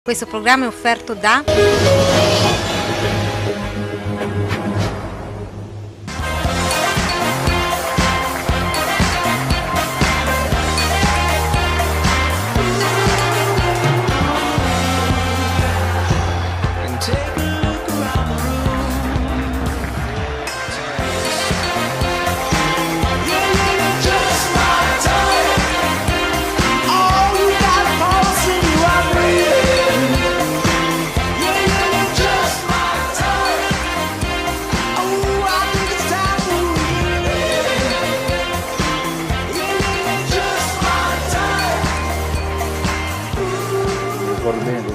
Questo programma è offerto da...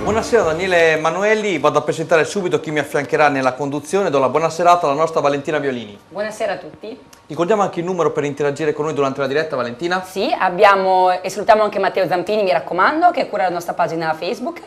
Buonasera Daniele Emanuelli, vado a presentare subito chi mi affiancherà nella conduzione. Do la buona serata alla nostra Valentina Violini. Buonasera a tutti. Ricordiamo anche il numero per interagire con noi durante la diretta, Valentina? Sì, abbiamo e salutiamo anche Matteo Zampini, mi raccomando, che cura la nostra pagina Facebook.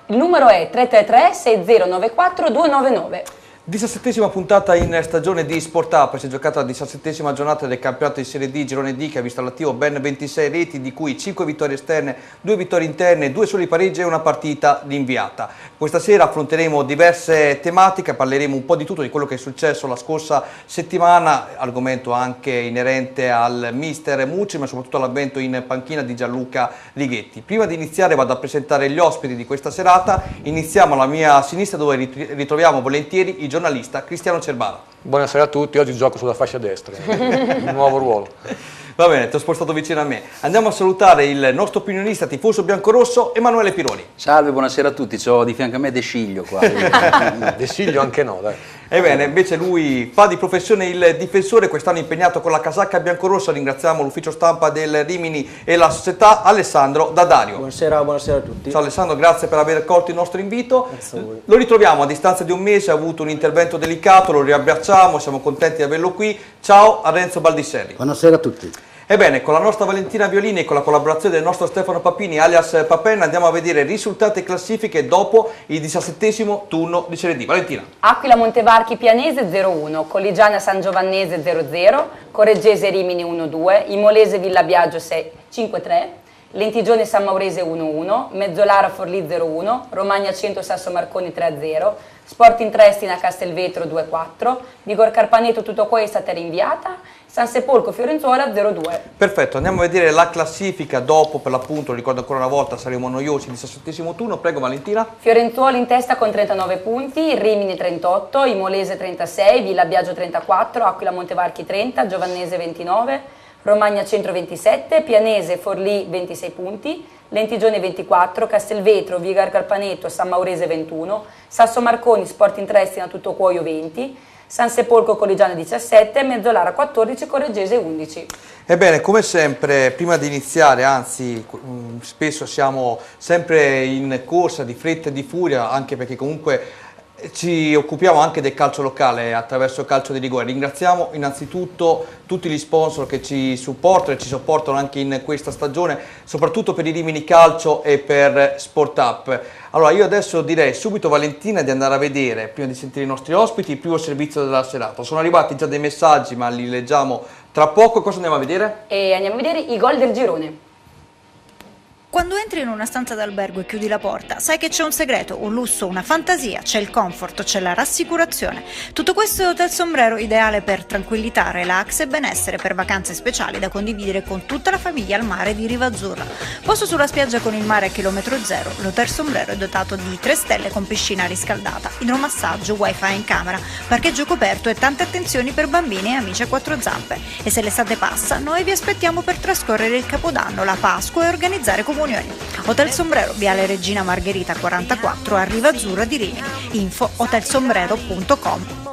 Il numero è 333 6094 299. 17ª puntata in stagione di Sport Up, si è giocata la 17ª giornata del campionato di Serie D Girone D che ha visto all'attivo ben 26 reti, di cui 5 vittorie esterne, 2 vittorie interne, 2 soli pareggi e una partita di inviata. Questa sera affronteremo diverse tematiche, parleremo un po' di tutto, di quello che è successo la scorsa settimana, argomento anche inerente al mister Mucci, ma soprattutto all'avvento in panchina di Gianluca Righetti. Prima di iniziare vado a presentare gli ospiti di questa serata. Iniziamo alla mia sinistra dove ritroviamo volentieri i giornalista Cristiano Cerbala. Buonasera a tutti, oggi gioco sulla fascia destra, un nuovo ruolo. Va bene, ti ho spostato vicino a me. Andiamo a salutare il nostro opinionista tifoso biancorosso Emanuele Pironi. Salve, buonasera a tutti, c'ho di fianco a me De Sciglio qua. De Sciglio anche no, dai. Ebbene, invece lui fa di professione il difensore, quest'anno impegnato con la casacca biancorossa. Ringraziamo l'ufficio stampa del Rimini e la società, Alessandro D'Addario. Buonasera a tutti. Ciao Alessandro, grazie per aver accolto il nostro invito. Grazie a voi. Lo ritroviamo a distanza di un mese, ha avuto un intervento delicato, lo riabbracciamo, siamo contenti di averlo qui. Ciao a Renzo Baldisselli. Buonasera a tutti. Ebbene, con la nostra Valentina Violini e con la collaborazione del nostro Stefano Papini, alias Papen, andiamo a vedere risultati e classifiche dopo il 17° turno di Serie D. Valentina. Aquila Montevarchi Pianese 0-1, Colligiana San Giovannese 0-0, Correggese Rimini 1-2, Imolese Villa Biagio 5-3, Lentigione San Maurese 1-1, Mezzolara Forlì 0-1, Romagna Centro Sasso Marconi 3-0, Sporting Triestina Castelvetro 2-4, Vigor Carpaneto tutto qua è stata rinviata, San Sepolcro Fiorenzuola 0-2. Perfetto, andiamo a vedere la classifica dopo, per l'appunto, lo ricordo ancora una volta, saremo noiosi, il 17° turno, prego Valentina. Fiorenzuola in testa con 39 punti, Rimini 38, Imolese 36, Villa Biagio 34, Aquila Montevarchi 30, Giovannese 29, Romagna Centro 27, Pianese Forlì 26 punti, Lentigione 24, Castelvetro, Vigar Carpaneto, San Maurese 21, Sasso Marconi, Sporting Triestina Tutto Cuoio 20, San Sepolcro Colligiano 17, Mezzolara 14, Correggese 11. Ebbene, come sempre, prima di iniziare, anzi spesso siamo sempre in corsa di fretta e di furia, anche perché comunque ci occupiamo anche del calcio locale attraverso il calcio di rigore. Ringraziamo innanzitutto tutti gli sponsor che ci supportano e ci sopportano anche in questa stagione, soprattutto per i Rimini Calcio e per Sport Up. Allora io adesso direi subito Valentina di andare a vedere, prima di sentire i nostri ospiti, il primo servizio della serata. Sono arrivati già dei messaggi ma li leggiamo tra poco. Cosa andiamo a vedere? E andiamo a vedere i gol del girone. Quando entri in una stanza d'albergo e chiudi la porta, sai che c'è un segreto, un lusso, una fantasia, c'è il comfort, c'è la rassicurazione. Tutto questo è Hotel Sombrero, ideale per tranquillità, relax e benessere, per vacanze speciali da condividere con tutta la famiglia al mare di Riva Azzurra. Posto sulla spiaggia con il mare a chilometro zero, l'Hotel Sombrero è dotato di 3 stelle con piscina riscaldata, idromassaggio, wifi in camera, parcheggio coperto e tante attenzioni per bambini e amici a 4 zampe. E se l'estate passa, noi vi aspettiamo per trascorrere il Capodanno, la Pasqua e organizzare comunioni. Hotel Sombrero, Viale Regina Margherita 44 a Riva Azzurra di Rimini. Info hotelsombrero.com.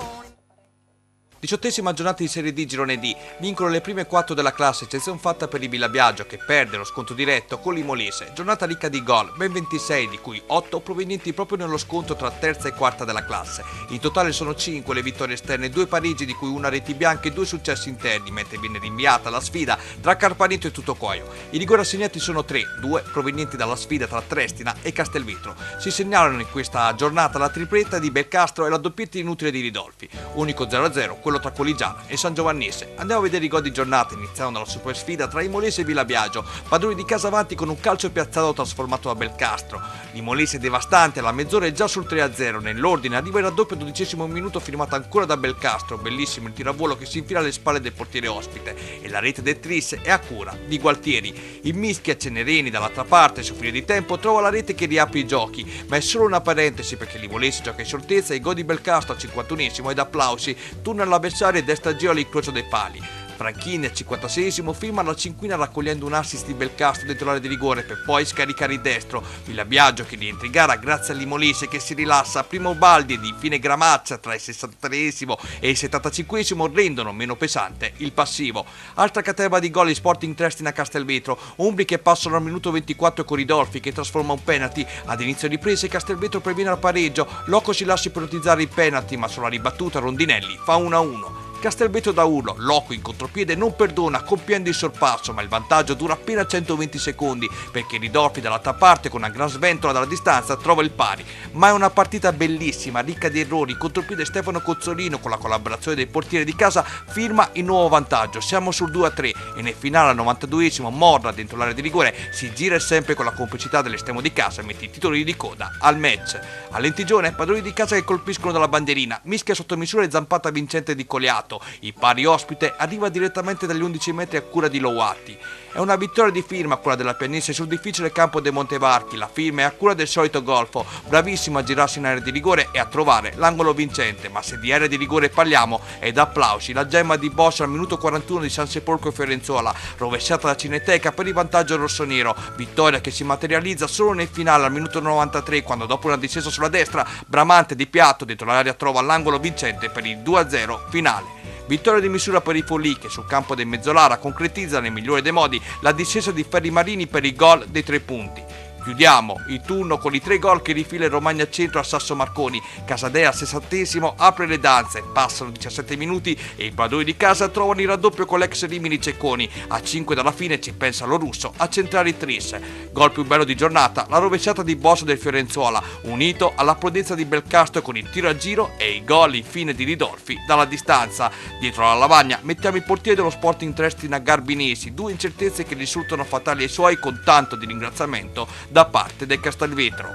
18ª giornata di Serie D Girone D, vincono le prime 4 della classe, eccezione fatta per il Villa Biagio che perde lo scontro diretto con l'Imolese. Giornata ricca di gol, ben 26 di cui 8 provenienti proprio nello scontro tra terza e quarta della classe. In totale sono 5 le vittorie esterne, 2 pareggi di cui una reti bianche e 2 successi interni, mentre viene rinviata la sfida tra Carpaneto e Tuttocuoio. I rigori assegnati sono 3, 2 provenienti dalla sfida tra Triestina e Castelvetro. Si segnalano in questa giornata la tripletta di Belcastro e la doppietta inutile di Ridolfi. Unico 0-0, quello quello tra Colligiana e San Giovannese. Andiamo a vedere i gol di giornata, iniziando dalla super sfida tra Imolese e Villabiagio. Padroni di casa avanti con un calcio piazzato trasformato da Belcastro. L'Imolese devastante, alla mezz'ora è già sul 3-0. Nell'ordine arriva il raddoppio al 12° minuto firmato ancora da Belcastro. Bellissimo il tiravolo che si infila alle spalle del portiere ospite. E la rete del tris è a cura di Gualtieri. Il Mischia Cenereni dall'altra parte, su fine di tempo, trova la rete che riapre i giochi. Ma è solo una parentesi perché l'Imolese gioca in sortezza e i gol di Belcastro al 51° ed applausi torna all'avversario e destra giro all'incrocio dei pali. Franchini al 56° firma la cinquina raccogliendo un assist di Belcastro dentro l'area di rigore per poi scaricare il destro. Villabiagio che rientra in gara grazie all'Imolese che si rilassa. Primo Baldi ed infine Gramaccia tra il 63° e il 75° rendono meno pesante il passivo. Altra caterva di gol in Sporting Triestina a Castelvetro. Umbri che passano al minuto 24 con Ridolfi che trasforma un penalty. Ad inizio riprese Castelvetro previene al pareggio. Loco si lascia ipotizzare il penalty ma sulla ribattuta Rondinelli fa 1-1. Castelvetro da urlo, Loco in contropiede non perdona compiendo il sorpasso, ma il vantaggio dura appena 120 secondi perché Ridolfi dall'altra parte con una gran sventola dalla distanza trova il pari. Ma è una partita bellissima, ricca di errori. Contropiede Stefano Cozzolino con la collaborazione del portiere di casa firma il nuovo vantaggio. Siamo sul 2-3 e nel finale al 92° Morra dentro l'area di rigore si gira sempre con la complicità dell'estremo di casa e mette i titoli di coda al match. A lentigione padroni di casa che colpiscono dalla bandierina, Mischia sotto misura e zampata vincente di Coliato. Il pari ospite arriva direttamente dagli 11 metri a cura di Lowatti. È una vittoria di firma quella della Pianese sul difficile campo dei Montevarchi. La firma è a cura del solito golfo, bravissimo a girarsi in area di rigore e a trovare l'angolo vincente. Ma se di area di rigore parliamo è da applausi la gemma di Bosch al minuto 41 di San Sepolcro e Fiorenzuola, rovesciata da Cineteca per il vantaggio rossonero. Vittoria che si materializza solo nel finale al minuto 93 quando dopo una discesa sulla destra Bramante di piatto dentro l'area trova l'angolo vincente per il 2-0 finale. Vittoria di misura per i Folli che sul campo del Mezzolara concretizza nel migliore dei modi la discesa di Ferri Marini per il gol dei 3 punti. Chiudiamo il turno con i 3 gol che rifila il Romagna Centro a Sasso Marconi. Casadea al 60° apre le danze, passano 17 minuti e i padroni di casa trovano il raddoppio con l'ex Rimini Cecconi. A 5 dalla fine ci pensa lo russo a centrare il tris. Gol più bello di giornata, la rovesciata di Bosch del Fiorenzuola, unito alla prudenza di Belcastro con il tiro a giro e il gol infine di Ridolfi dalla distanza. Dietro la lavagna mettiamo il portiere dello Sporting Triestina Garbinesi, 2 incertezze che risultano fatali ai suoi con tanto di ringraziamento da parte del Castelvetro.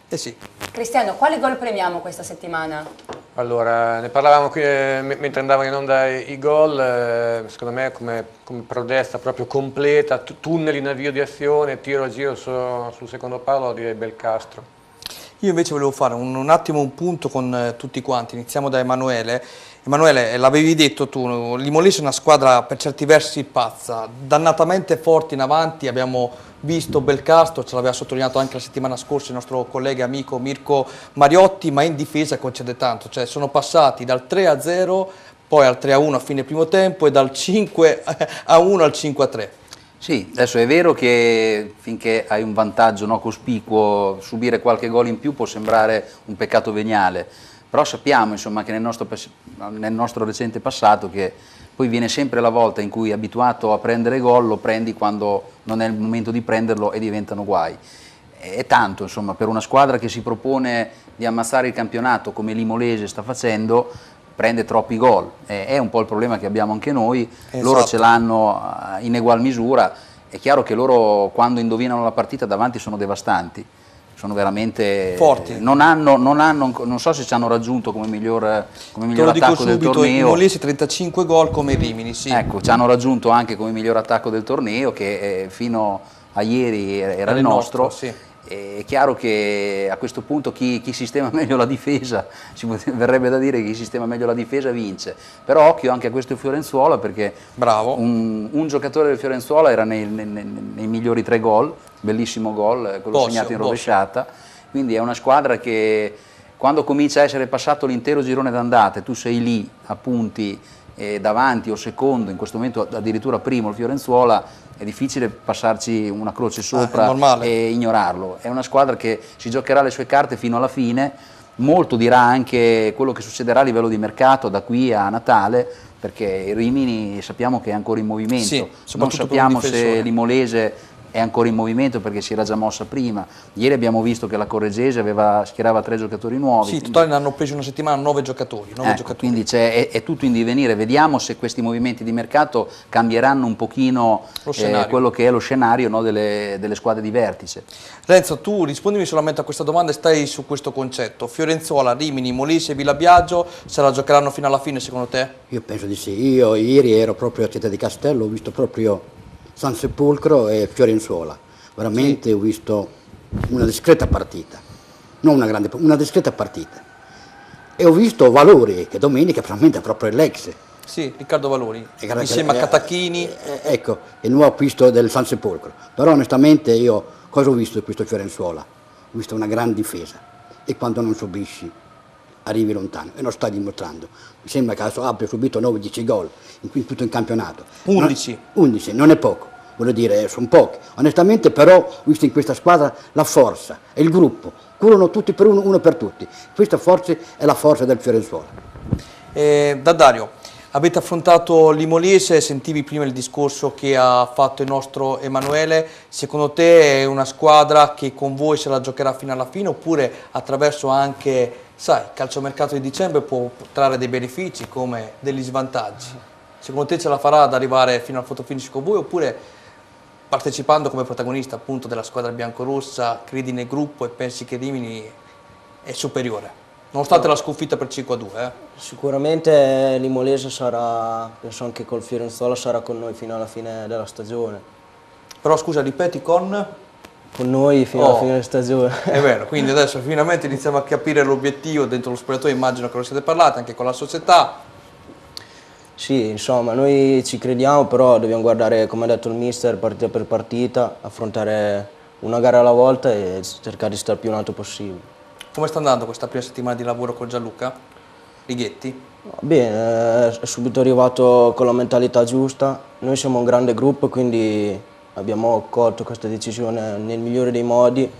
Eh sì. Cristiano, quali gol premiamo questa settimana? Allora, ne parlavamo qui mentre andavano in onda i gol, secondo me come prodezza proprio completa, tunnel in avvio di azione, tiro a giro sul secondo palo, direi Belcastro. Io invece volevo fare un attimo un punto con tutti quanti, iniziamo da Emanuele. Emanuele, l'avevi detto tu, l'Imolese è una squadra per certi versi pazza, dannatamente forte in avanti, abbiamo visto Belcastro, ce l'aveva sottolineato anche la settimana scorsa il nostro collega e amico Mirko Mariotti, ma in difesa concede tanto, cioè sono passati dal 3-0, poi al 3-1 a fine primo tempo e dal 5-1 al 5-3. Sì, adesso è vero che finché hai un vantaggio cospicuo, subire qualche gol in più può sembrare un peccato veniale, però sappiamo insomma che nel nostro recente passato che poi viene sempre la volta in cui abituato a prendere gol lo prendi quando non è il momento di prenderlo e diventano guai. È tanto insomma per una squadra che si propone di ammazzare il campionato come l'Imolese sta facendo, prende troppi gol, è un po' il problema che abbiamo anche noi, esatto. Loro ce l'hanno in egual misura, è chiaro che loro quando indovinano la partita davanti sono devastanti. Sono veramente forti. Non so se ci hanno raggiunto come miglior attacco del torneo. Imolese 35 gol come Rimini, sì. Ecco, ci hanno raggiunto anche come miglior attacco del torneo che fino a ieri era il nostro. Sì. È chiaro che a questo punto chi sistema meglio la difesa, verrebbe da dire che chi sistema meglio la difesa vince, però occhio anche a questo Fiorenzuola perché bravo. Un giocatore del Fiorenzuola era nei migliori 3 gol, bellissimo gol, quello segnato in rovesciata, quindi è una squadra che quando comincia a essere passato l'intero girone d'andata e tu sei lì a punti davanti o secondo, in questo momento addirittura primo il Fiorenzuola, è difficile passarci una croce sopra e ignorarlo. È una squadra che si giocherà le sue carte fino alla fine, molto dirà anche quello che succederà a livello di mercato da qui a Natale, perché il Rimini sappiamo che è ancora in movimento, sì, non sappiamo se l'Imolese è ancora in movimento perché si era già mossa prima. Ieri abbiamo visto che la Correggese schierava 3 giocatori nuovi. Sì, in totale ne hanno preso una settimana 9 giocatori. Quindi è tutto in divenire, vediamo se questi movimenti di mercato cambieranno un pochino quello che è lo scenario, no, delle squadre di vertice. Renzo, tu rispondimi solamente a questa domanda e stai su questo concetto. Fiorenzuola, Rimini, Molise e Villabiagio se la giocheranno fino alla fine secondo te? Io penso di sì. Io ieri ero proprio a Città di Castello, ho visto proprio San Sepolcro e Fiorenzuola. Veramente ho visto una discreta partita, non una grande, una discreta partita. E ho visto Valori, che domenica probabilmente è proprio l'ex. Sì, Riccardo Valori, insieme a Catacchini. Ecco, il nuovo acquisto del San Sepolcro. Però onestamente io cosa ho visto di questo Fiorenzuola? Ho visto una gran difesa e quando non subisci arrivi lontano e lo sta dimostrando. Mi sembra che adesso abbia subito 9-10 gol in tutto il campionato. 11. 11, non è poco, voglio dire, sono pochi. Onestamente però ho visto in questa squadra la forza e il gruppo, curano tutti per uno per tutti. Questa forza è la forza del Fiorenzuola. Da Dario. Avete affrontato l'Imolese, sentivi prima il discorso che ha fatto il nostro Emanuele, secondo te è una squadra che con voi se la giocherà fino alla fine oppure attraverso anche, sai, il calciomercato di dicembre può trarre dei benefici come degli svantaggi? Secondo te ce la farà ad arrivare fino al fotofinish con voi oppure partecipando come protagonista appunto della squadra biancorossa credi nel gruppo e pensi che Rimini è superiore? Nonostante la sconfitta per 5-2. Sicuramente l'Imolese sarà, penso anche col Fiorenzuola, sarà con noi fino alla fine della stagione. Però scusa, ripeti con noi fino alla fine della stagione. È vero, quindi adesso finalmente iniziamo a capire l'obiettivo dentro lo spogliatoio, immagino che lo siete parlato anche con la società. Sì, insomma, noi ci crediamo, però dobbiamo guardare, come ha detto il mister, partita per partita, affrontare una gara alla volta e cercare di stare più in alto possibile. Come sta andando questa prima settimana di lavoro con Gianluca Righetti? Bene, è subito arrivato con la mentalità giusta. Noi siamo un grande gruppo, quindi abbiamo colto questa decisione nel migliore dei modi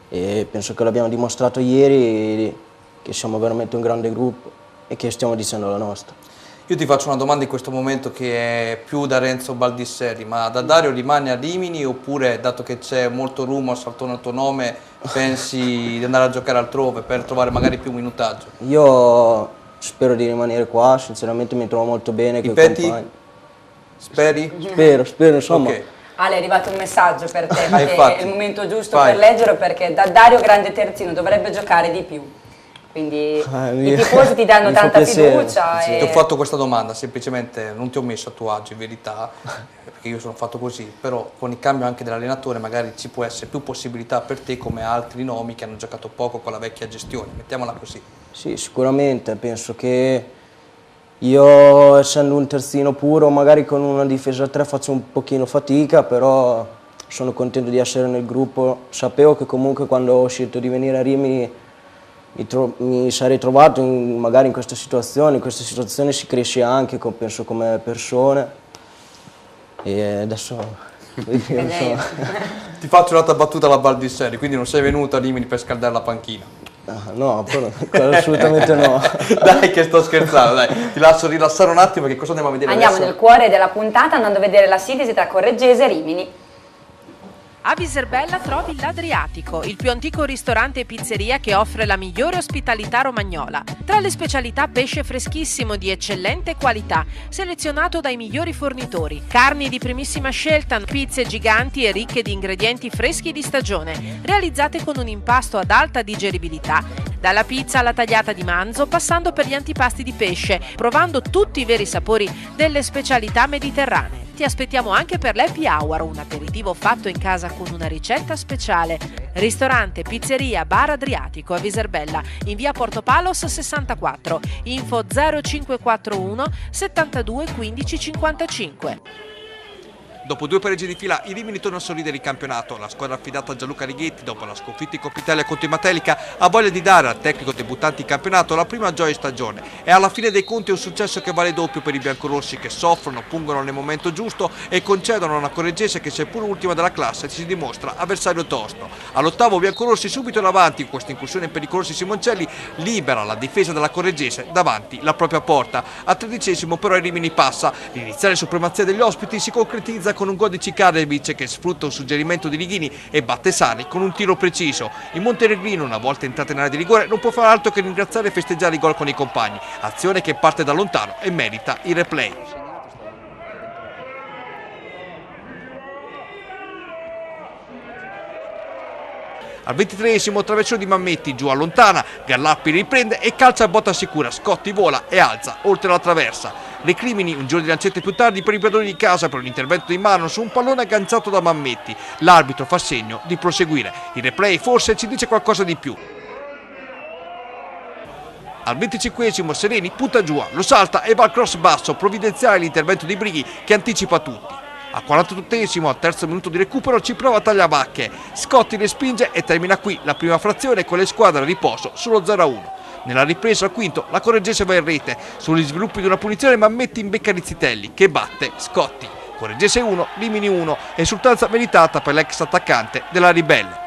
e penso che l'abbiamo dimostrato ieri che siamo veramente un grande gruppo e che stiamo dicendo la nostra. Io ti faccio una domanda in questo momento che è più da Renzo Baldisseri, ma da Dario rimane a Rimini oppure, dato che c'è molto rumors attorno al tuo nome, pensi di andare a giocare altrove per trovare magari più minutaggio? Io spero di rimanere qua, sinceramente mi trovo molto bene con i compagni. Speri? Spero, insomma. Okay. Ale, è arrivato un messaggio per te, ma infatti. è il momento giusto per leggerlo perché da Dario grande terzino dovrebbe giocare di più. Quindi i tifosi ti danno tanta fiducia. Ti ho fatto questa domanda, semplicemente non ti ho messo a tuo agio in verità, perché io sono fatto così, però con il cambio anche dell'allenatore magari ci può essere più possibilità per te come altri nomi che hanno giocato poco con la vecchia gestione, mettiamola così. Sì, sicuramente, penso che io essendo un terzino puro, magari con una difesa a 3 faccio un pochino fatica, però sono contento di essere nel gruppo, sapevo che comunque quando ho scelto di venire a Rimini mi sarei trovato magari in questa situazione si cresce anche, penso, come persone e adesso Ti faccio un'altra battuta alla Baldisseri, quindi non sei venuto a Rimini per scaldare la panchina? No, assolutamente no. Dai che sto scherzando, dai, ti lascio rilassare un attimo perché cosa andiamo a vedere Andiamo adesso? nel cuore della puntata andando a vedere la sintesi tra Correggese e Rimini. A Viserbella trovi l'Adriatico, il più antico ristorante e pizzeria che offre la migliore ospitalità romagnola. Tra le specialità pesce freschissimo di eccellente qualità, selezionato dai migliori fornitori. Carni di primissima scelta, pizze giganti e ricche di ingredienti freschi di stagione, realizzate con un impasto ad alta digeribilità. Dalla pizza alla tagliata di manzo, passando per gli antipasti di pesce, provando tutti i veri sapori delle specialità mediterranee. Ti aspettiamo anche per l'happy hour, un aperitivo fatto in casa con una ricetta speciale. Ristorante, pizzeria, bar Adriatico a Viserbella, in via Portopalos 64, info 0541 72 15 55. Dopo 2 pareggi di fila, i Rimini tornano a sorridere il campionato. La squadra affidata a Gianluca Righetti, dopo la sconfitta in Coppa Italia contro i Matelica, ha voglia di dare al tecnico debuttante in campionato la prima gioia di stagione. E alla fine dei conti è un successo che vale doppio per i biancorossi, che soffrono, pungono nel momento giusto e concedono a una Correggese che, seppur ultima della classe, si dimostra avversario tosto. All'ottavo biancorossi subito in avanti, in questa incursione pericolosa Simoncelli libera la difesa della Correggese davanti la propria porta. Al 13° però il Rimini passa. L'iniziale supremazia degli ospiti si concretizza vantagggia con un gol di Cikarevic che sfrutta un suggerimento di Righini e batte Sarri con un tiro preciso. Il montenegrino, una volta entrato in area di rigore, non può fare altro che ringraziare e festeggiare il gol con i compagni, azione che parte da lontano e merita il replay. Al 23esimo traversone di Mammetti, giù allontana, Garlappi riprende e calcia a botta sicura, Scotti vola e alza oltre la traversa. Recrimini un giro di lancette più tardi per i padroni di casa per un intervento di mano su un pallone agganciato da Mammetti. L'arbitro fa segno di proseguire. Il replay forse ci dice qualcosa di più. Al 25esimo Sereni punta giù, lo salta e va al cross basso, provvidenziale l'intervento di Brighi che anticipa tutti. Al 48esimo, al terzo minuto di recupero, ci prova Tagliavacche. Scotti respinge e termina qui la prima frazione con le squadre a riposo sullo 0-1. Nella ripresa al quinto, la Correggese va in rete. Sugli sviluppi di una punizione Mammetti imbecca Rizzitelli, che batte Scotti. Correggese 1, Rimini 1, esultanza meritata per l'ex attaccante della Ribelle.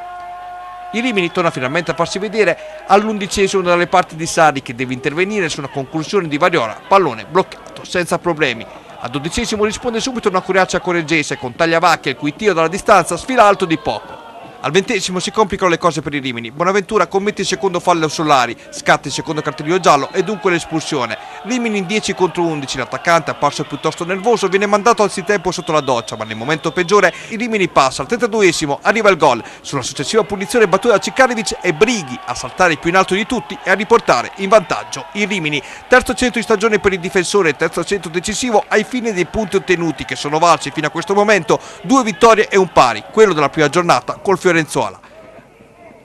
Il Rimini torna finalmente a farsi vedere all'11esimo dalle parti di Sarri, che deve intervenire su una conclusione di Variola, pallone bloccato senza problemi. Al 12esimo risponde subito una coriaccia correggese con Tagliavacche, il cui tiro dalla distanza sfila alto di poco. Al 20esimo si complicano le cose per i Rimini. Bonaventura commette il secondo fallo Solari, scatta il secondo cartellino giallo e dunque l'espulsione. Rimini in 10 contro 11, l'attaccante, apparso piuttosto nervoso, viene mandato anzitempo sotto la doccia, ma nel momento peggiore il Rimini passa. Al 32esimo arriva il gol. Sulla successiva punizione battuta da Cikarevic e Brighi a saltare più in alto di tutti e a riportare in vantaggio il Rimini. Terzo centro di stagione per il difensore, terzo centro decisivo ai fini dei punti ottenuti, che sono valsi fino a questo momento 2 vittorie e un pari, quello della prima giornata col Fiorenzuola.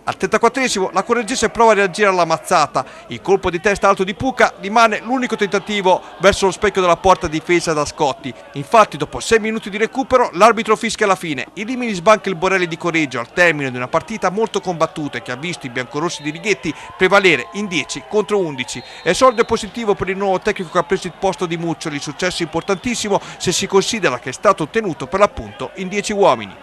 Al 34esimo la Correggese prova a reagire alla mazzata, il colpo di testa alto di Puca rimane l'unico tentativo verso lo specchio della porta difesa da Scotti. Infatti dopo 6 minuti di recupero l'arbitro fischia alla fine, il Rimini sbanca il Borelli di Correggio al termine di una partita molto combattuta e che ha visto i biancorossi di Righetti prevalere in 10 contro 11. Esordio positivo per il nuovo tecnico che ha preso il posto di Muccioli, successo importantissimo se si considera che è stato ottenuto per l'appunto in 10 uomini.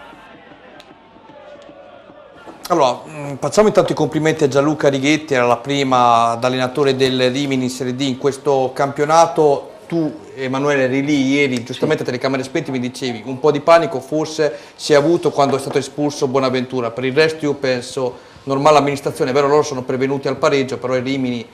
Allora, facciamo intanto i complimenti a Gianluca Righetti, era la prima da allenatore del Rimini in Serie D in questo campionato. Tu, Emanuele, eri lì ieri, giustamente a telecamere spente mi dicevi un po' di panico forse si è avuto quando è stato espulso Bonaventura, per il resto io penso normale amministrazione, è vero loro sono prevenuti al pareggio, però il Rimini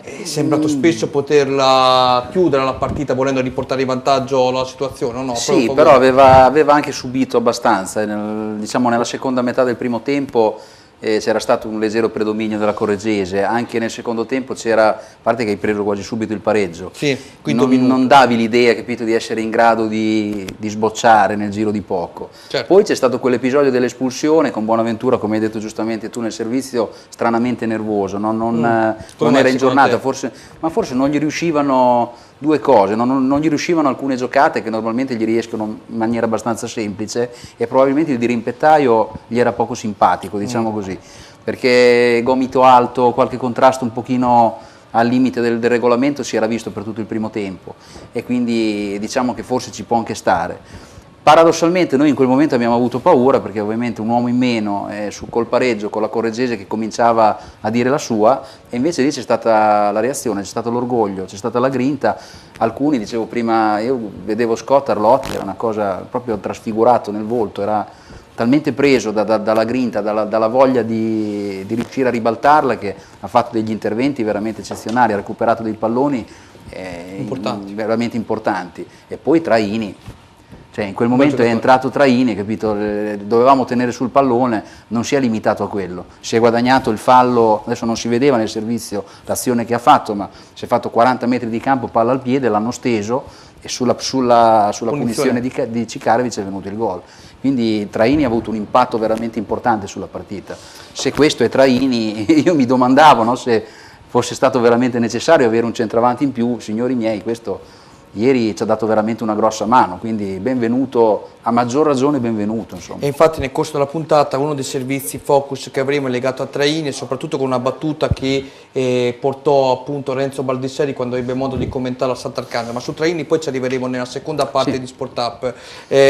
è sembrato spesso poterla chiudere la partita volendo riportare in vantaggio la situazione, no? Sì, però aveva anche subito abbastanza, diciamo nella seconda metà del primo tempo c'era stato un leggero predominio della Correggese, anche nel secondo tempo c'era, a parte che hai preso quasi subito il pareggio, sì, non davi l'idea, capito, di essere in grado di sbocciare nel giro di poco. Certo. Poi c'è stato quell'episodio dell'espulsione con Bonaventura, come hai detto giustamente tu nel servizio, stranamente nervoso, non era in giornata, ma forse non gli riuscivano due cose, non gli riuscivano alcune giocate che normalmente gli riescono in maniera abbastanza semplice e probabilmente il dirimpettaio gli era poco simpatico, diciamo così, perché gomito alto, qualche contrasto un pochino al limite del regolamento si era visto per tutto il primo tempo e quindi diciamo che forse ci può anche stare. Paradossalmente noi in quel momento abbiamo avuto paura perché ovviamente un uomo in meno col pareggio, con la Correggese che cominciava a dire la sua e invece lì c'è stata la reazione, c'è stato l'orgoglio, c'è stata la grinta. Alcuni, dicevo prima, io vedevo Scott Arlotti, era una cosa proprio trasfigurato nel volto, era talmente preso dalla grinta, dalla voglia di riuscire a ribaltarla che ha fatto degli interventi veramente eccezionali, ha recuperato dei palloni veramente importanti. E poi Traini. Cioè, in quel momento è entrato Traini, capito? Dovevamo tenere sul pallone, non si è limitato a quello, si è guadagnato il fallo, adesso non si vedeva nel servizio l'azione che ha fatto, ma si è fatto 40 metri di campo, palla al piede, l'hanno steso e sulla punizione di Cikarevic è venuto il gol. Quindi Traini ha avuto un impatto veramente importante sulla partita. Se questo è Traini, io mi domandavo, no, se fosse stato veramente necessario avere un centravanti in più, signori miei, questo ieri ci ha dato veramente una grossa mano, quindi benvenuto, a maggior ragione benvenuto. Insomma. E infatti nel corso della puntata uno dei servizi focus che avremo è legato a Traini e soprattutto con una battuta che portò appunto Renzo Baldisseri quando ebbe modo di commentare a Sant'Arcangelo, ma su Traini poi ci arriveremo nella seconda parte di Sport Up.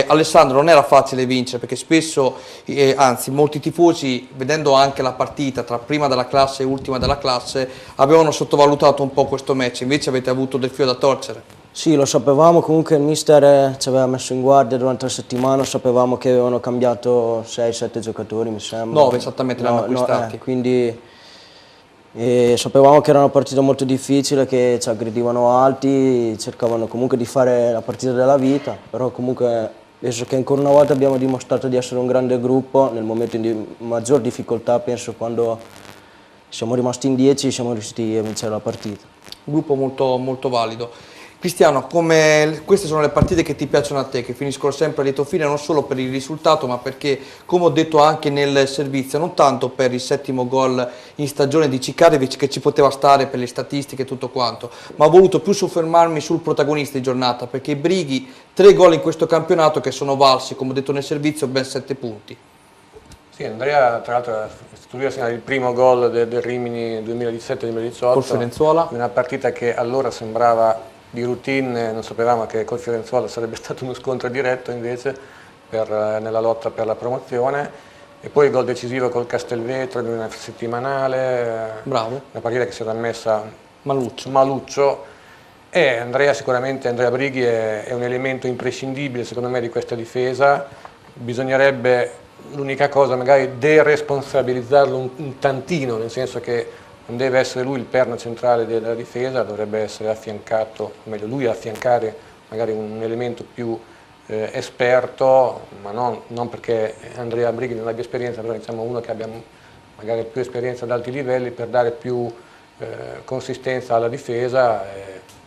Alessandro, non era facile vincere perché spesso, anzi molti tifosi vedendo anche la partita tra prima della classe e ultima della classe avevano sottovalutato un po' questo match, invece avete avuto del filo da torcere. Sì, lo sapevamo, comunque il mister ci aveva messo in guardia durante la settimana, sapevamo che avevano cambiato 6-7 giocatori, mi sembra. 9 esattamente l'hanno acquistati. Quindi sapevamo che era una partita molto difficile, che ci aggredivano alti, cercavano comunque di fare la partita della vita, però comunque penso che ancora una volta abbiamo dimostrato di essere un grande gruppo nel momento di maggior difficoltà, penso quando siamo rimasti in 10 siamo riusciti a vincere la partita. Un gruppo molto, molto valido. Cristiano, queste sono le partite che ti piacciono a te, che finiscono sempre a lieto fine, non solo per il risultato, ma perché, come ho detto anche nel servizio, non tanto per il 7° gol in stagione di Cikarevic, che ci poteva stare per le statistiche e tutto quanto, ma ho voluto più soffermarmi sul protagonista di giornata, perché i Brighi, 3 gol in questo campionato che sono valsi, come ho detto nel servizio, ben 7 punti. Sì, Andrea tra l'altro è stato lui a segnare il primo gol del Rimini 2017-2018. Col Fiorenzuola. Una partita che allora sembrava di routine, non sapevamo che col Fiorenzuola sarebbe stato uno scontro diretto invece nella lotta per la promozione, e poi il gol decisivo col Castelvetro in una settimanale. Bravo. Una partita che si era messa Maluccio. E Andrea Brighi è un elemento imprescindibile secondo me di questa difesa. Bisognerebbe, l'unica cosa, magari deresponsabilizzarlo un tantino, nel senso che non deve essere lui il perno centrale della difesa, dovrebbe essere affiancato, o meglio lui affiancare magari un elemento più esperto, ma non perché Andrea Brighi non abbia esperienza, però diciamo uno che abbia magari più esperienza ad alti livelli per dare più consistenza alla difesa.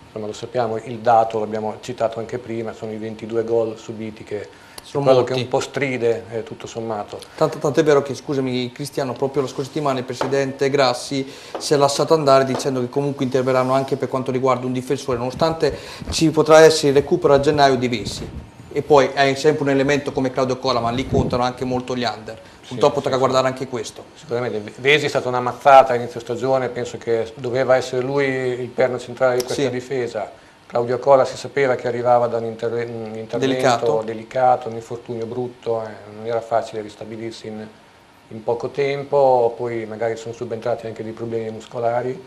Insomma, lo sappiamo, il dato l'abbiamo citato anche prima, sono i 22 gol subiti che sono quello che un po' stride tutto sommato. Tanto è vero che, scusami Cristiano, proprio la scorsa settimana il presidente Grassi si è lasciato andare dicendo che comunque interverranno anche per quanto riguarda un difensore, nonostante ci potrà essere il recupero a gennaio di Vessi. E poi è sempre un elemento come Claudio Cola, ma lì contano anche molto gli under. Purtroppo tocca guardare anche questo. Sicuramente Vesi è stata una mazzata a inizio stagione, penso che doveva essere lui il perno centrale di questa difesa. Claudio Cola si sapeva che arrivava da un intervento delicato, un infortunio brutto, non era facile ristabilirsi in poco tempo, poi magari sono subentrati anche dei problemi muscolari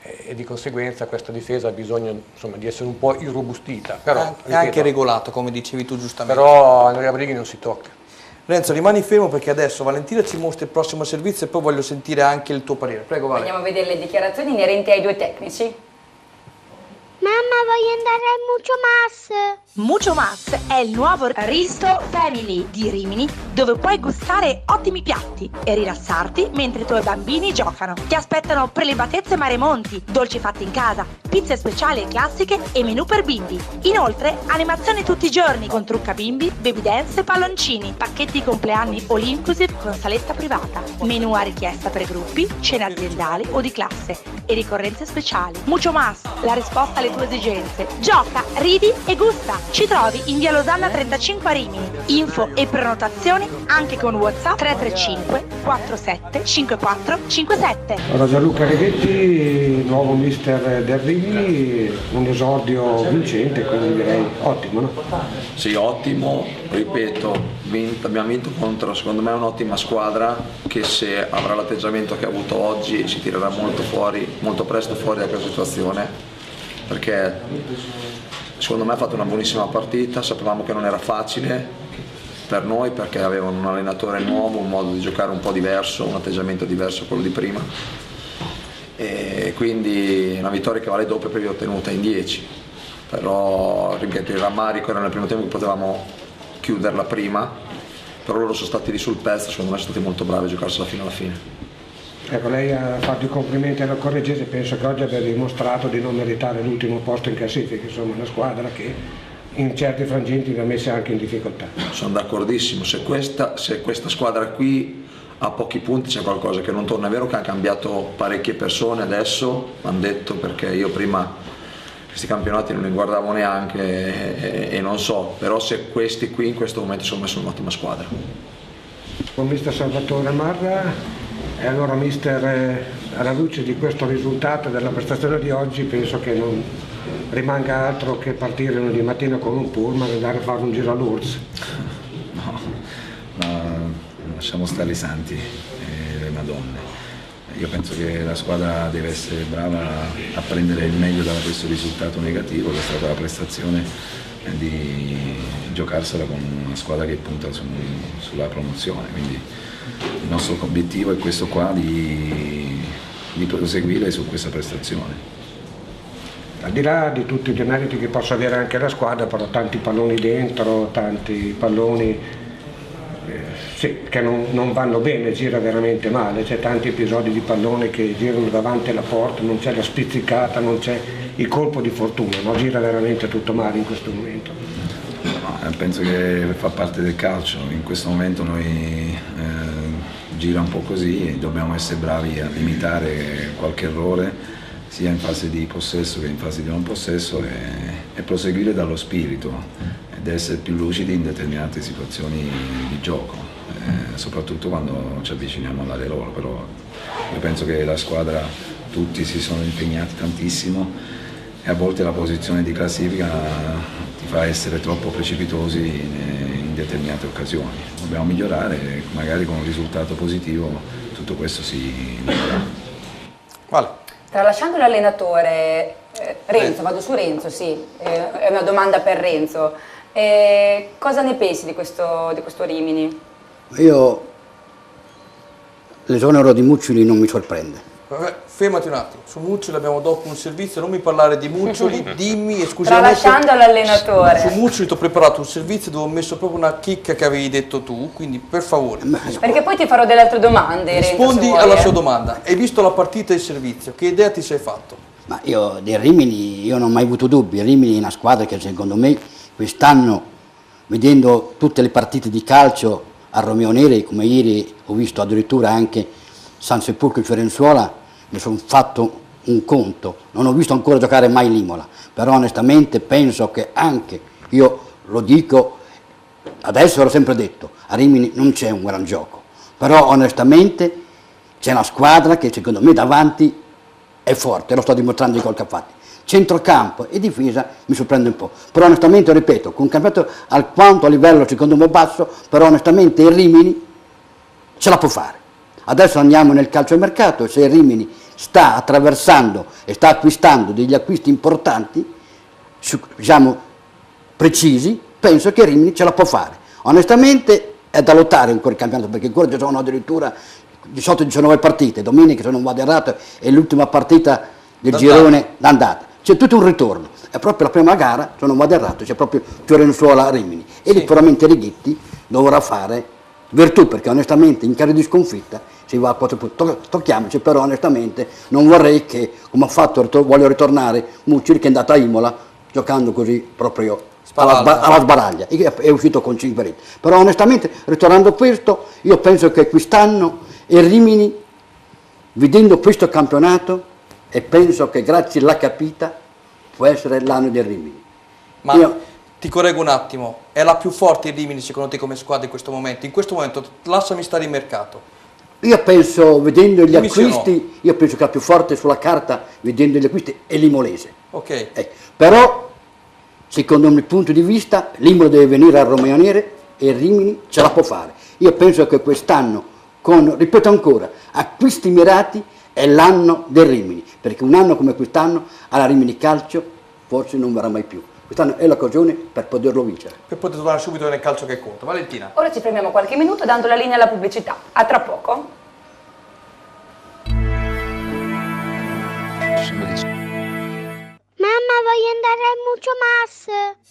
e di conseguenza questa difesa ha bisogno di essere un po' irrobustita. Però, è anche regolata, come dicevi tu giustamente. Però Andrea Brighi non si tocca. Renzo, rimani fermo perché adesso Valentina ci mostra il prossimo servizio e poi voglio sentire anche il tuo parere. Prego, Vale. Andiamo a vedere le dichiarazioni inerenti ai 2 tecnici. Mamma, voglio andare al Mucho Mas. Mucho Mas è il nuovo Risto Family di Rimini, dove puoi gustare ottimi piatti e rilassarti mentre i tuoi bambini giocano. Ti aspettano prelibatezze maremonti, dolci fatti in casa, pizze speciali e classiche e menù per bimbi. Inoltre, animazioni tutti i giorni con trucca bimbi, baby dance e palloncini, pacchetti compleanni all inclusive con saletta privata, menù a richiesta per gruppi, cene aziendali o di classe e ricorrenze speciali. Mucho Mas, la risposta alle tue esigenze. Gioca, ridi e gusta. Ci trovi in via Losanna 35 a Rimini. Info e prenotazioni anche con WhatsApp 335 47 54 57. Allora, Gianluca Righetti, nuovo mister del Rimini, un esordio vincente, quindi direi ottimo, no? Sì, ottimo, ripeto, abbiamo vinto contro, secondo me, un'ottima squadra che, se avrà l'atteggiamento che ha avuto oggi, si tirerà molto presto fuori da questa situazione, perché secondo me ha fatto una buonissima partita. Sapevamo che non era facile per noi perché avevano un allenatore nuovo, un modo di giocare un po' diverso, un atteggiamento diverso da quello di prima, e quindi una vittoria che vale doppio perché ottenuta in 10, però ripeto, il rammarico era nel primo tempo che potevamo chiuderla prima, però loro sono stati lì sul pezzo, secondo me sono stati molto bravi a giocarsela fino alla fine. Ecco, lei ha fatto i complimenti alla Correggese, penso che oggi abbia dimostrato di non meritare l'ultimo posto in classifica, insomma una squadra che in certi frangenti vi ha messa anche in difficoltà. Sono d'accordissimo, se questa squadra qui ha pochi punti c'è qualcosa che non torna. È vero che ha cambiato parecchie persone adesso, mi hanno detto, perché io prima questi campionati non li guardavo neanche e non so, però se questi qui in questo momento sono messi un'ottima squadra. Con mister Salvatore Marra. E allora mister, alla luce di questo risultato della prestazione di oggi, penso che non rimanga altro che partire lunedì mattina con un pullman e andare a fare un giro a Lourdes. No, lasciamo stare i santi e le madonne. Io penso che la squadra deve essere brava a prendere il meglio da questo risultato negativo, che è stata la prestazione di giocarsela con una squadra che punta sulla promozione. Quindi il nostro obiettivo è questo qua, di proseguire su questa prestazione. Al di là di tutti i demeriti che possa avere anche la squadra, però tanti palloni dentro, tanti palloni sì, che non vanno bene, gira veramente male, c'è tanti episodi di pallone che girano davanti alla porta, non c'è la spizzicata, non c'è il colpo di fortuna, no? Gira veramente tutto male in questo momento. No, penso che fa parte del calcio, in questo momento noi gira un po' così, dobbiamo essere bravi a limitare qualche errore sia in fase di possesso che in fase di non possesso e proseguire dallo spirito ed essere più lucidi in determinate situazioni di gioco, soprattutto quando ci avviciniamo all'area loro. Però io penso che la squadra, tutti si sono impegnati tantissimo e a volte la posizione di classifica ti fa essere troppo precipitosi in determinate occasioni. Dobbiamo migliorare e magari con un risultato positivo tutto questo si migliora. Vale. Tralasciando l'allenatore, Renzo, vado su Renzo, sì, è una domanda per Renzo. Cosa ne pensi di questo Rimini? Io l'esonero di Muccioli non mi sorprende. Fermati un attimo, su Muccioli abbiamo dopo un servizio, non mi parlare di Muccioli, dimmi esclusivamente... Tralasciando l'allenatore. Su Muccioli ti ho preparato un servizio dove ho messo proprio una chicca che avevi detto tu, quindi per favore. Perché poi ti farò delle altre domande, Rispondi Renzo, alla sua domanda. Hai visto la partita e il servizio, che idea ti sei fatto? Ma io del Rimini io non ho mai avuto dubbi, il Rimini è una squadra che secondo me quest'anno, vedendo tutte le partite di calcio a Romeo Neri, come ieri ho visto addirittura anche San Sepolcro e Fiorenzuola, mi sono fatto un conto, non ho visto ancora giocare mai l'Imola, però onestamente penso che anche, io lo dico, adesso l'ho sempre detto, a Rimini non c'è un gran gioco, però onestamente c'è una squadra che secondo me davanti è forte, lo sto dimostrando di quel che ha fatto. Centrocampo e difesa mi sorprende un po', però onestamente ripeto, con un campionato alquanto a livello secondo me basso, però onestamente il Rimini ce la può fare. Adesso andiamo nel calciomercato e se il Rimini sta attraversando e sta acquistando degli acquisti importanti, diciamo precisi, penso che il Rimini ce la può fare. Onestamente è da lottare in quel campionato perché ancora ci sono addirittura 18-19 partite, domenica se non vado errato è l'ultima partita del girone d'andata. C'è tutto un ritorno, è proprio la prima gara, se non vado errato, c'è proprio Fiorenzuola-Rimini e sicuramente Righetti dovrà fare virtù perché onestamente in caso di sconfitta si va a 4 punti. Tocchiamoci, però onestamente non vorrei che, come ha fatto, voglio ritornare Muccioli che è andato a Imola giocando così proprio alla sbaraglia e è uscito con 5 reti. Però onestamente, ritornando a questo, io penso che quest'anno il Rimini, vedendo questo campionato, e penso che grazie alla capita può essere l'anno del Rimini. Ma ti correggo un attimo, è la più forte il Rimini secondo te come squadra in questo momento? In questo momento lasciami stare in mercato. Io penso, vedendo gli acquisti, io penso che la più forte sulla carta, vedendo gli acquisti, è l'Imolese. Ok. Però, secondo il mio punto di vista, l'Imola deve venire a Romeo Nere e il Rimini ce la può fare. Io penso che quest'anno, ripeto ancora, acquisti mirati è l'anno del Rimini, perché un anno come quest'anno alla Rimini Calcio forse non verrà mai più. Quest'anno è l'occasione per poterlo vincere. Per poter tornare subito nel calcio che conta. Valentina. Ora ci fermiamo qualche minuto dando la linea alla pubblicità. A tra poco. Mamma, voglio andare al Mucho Mas.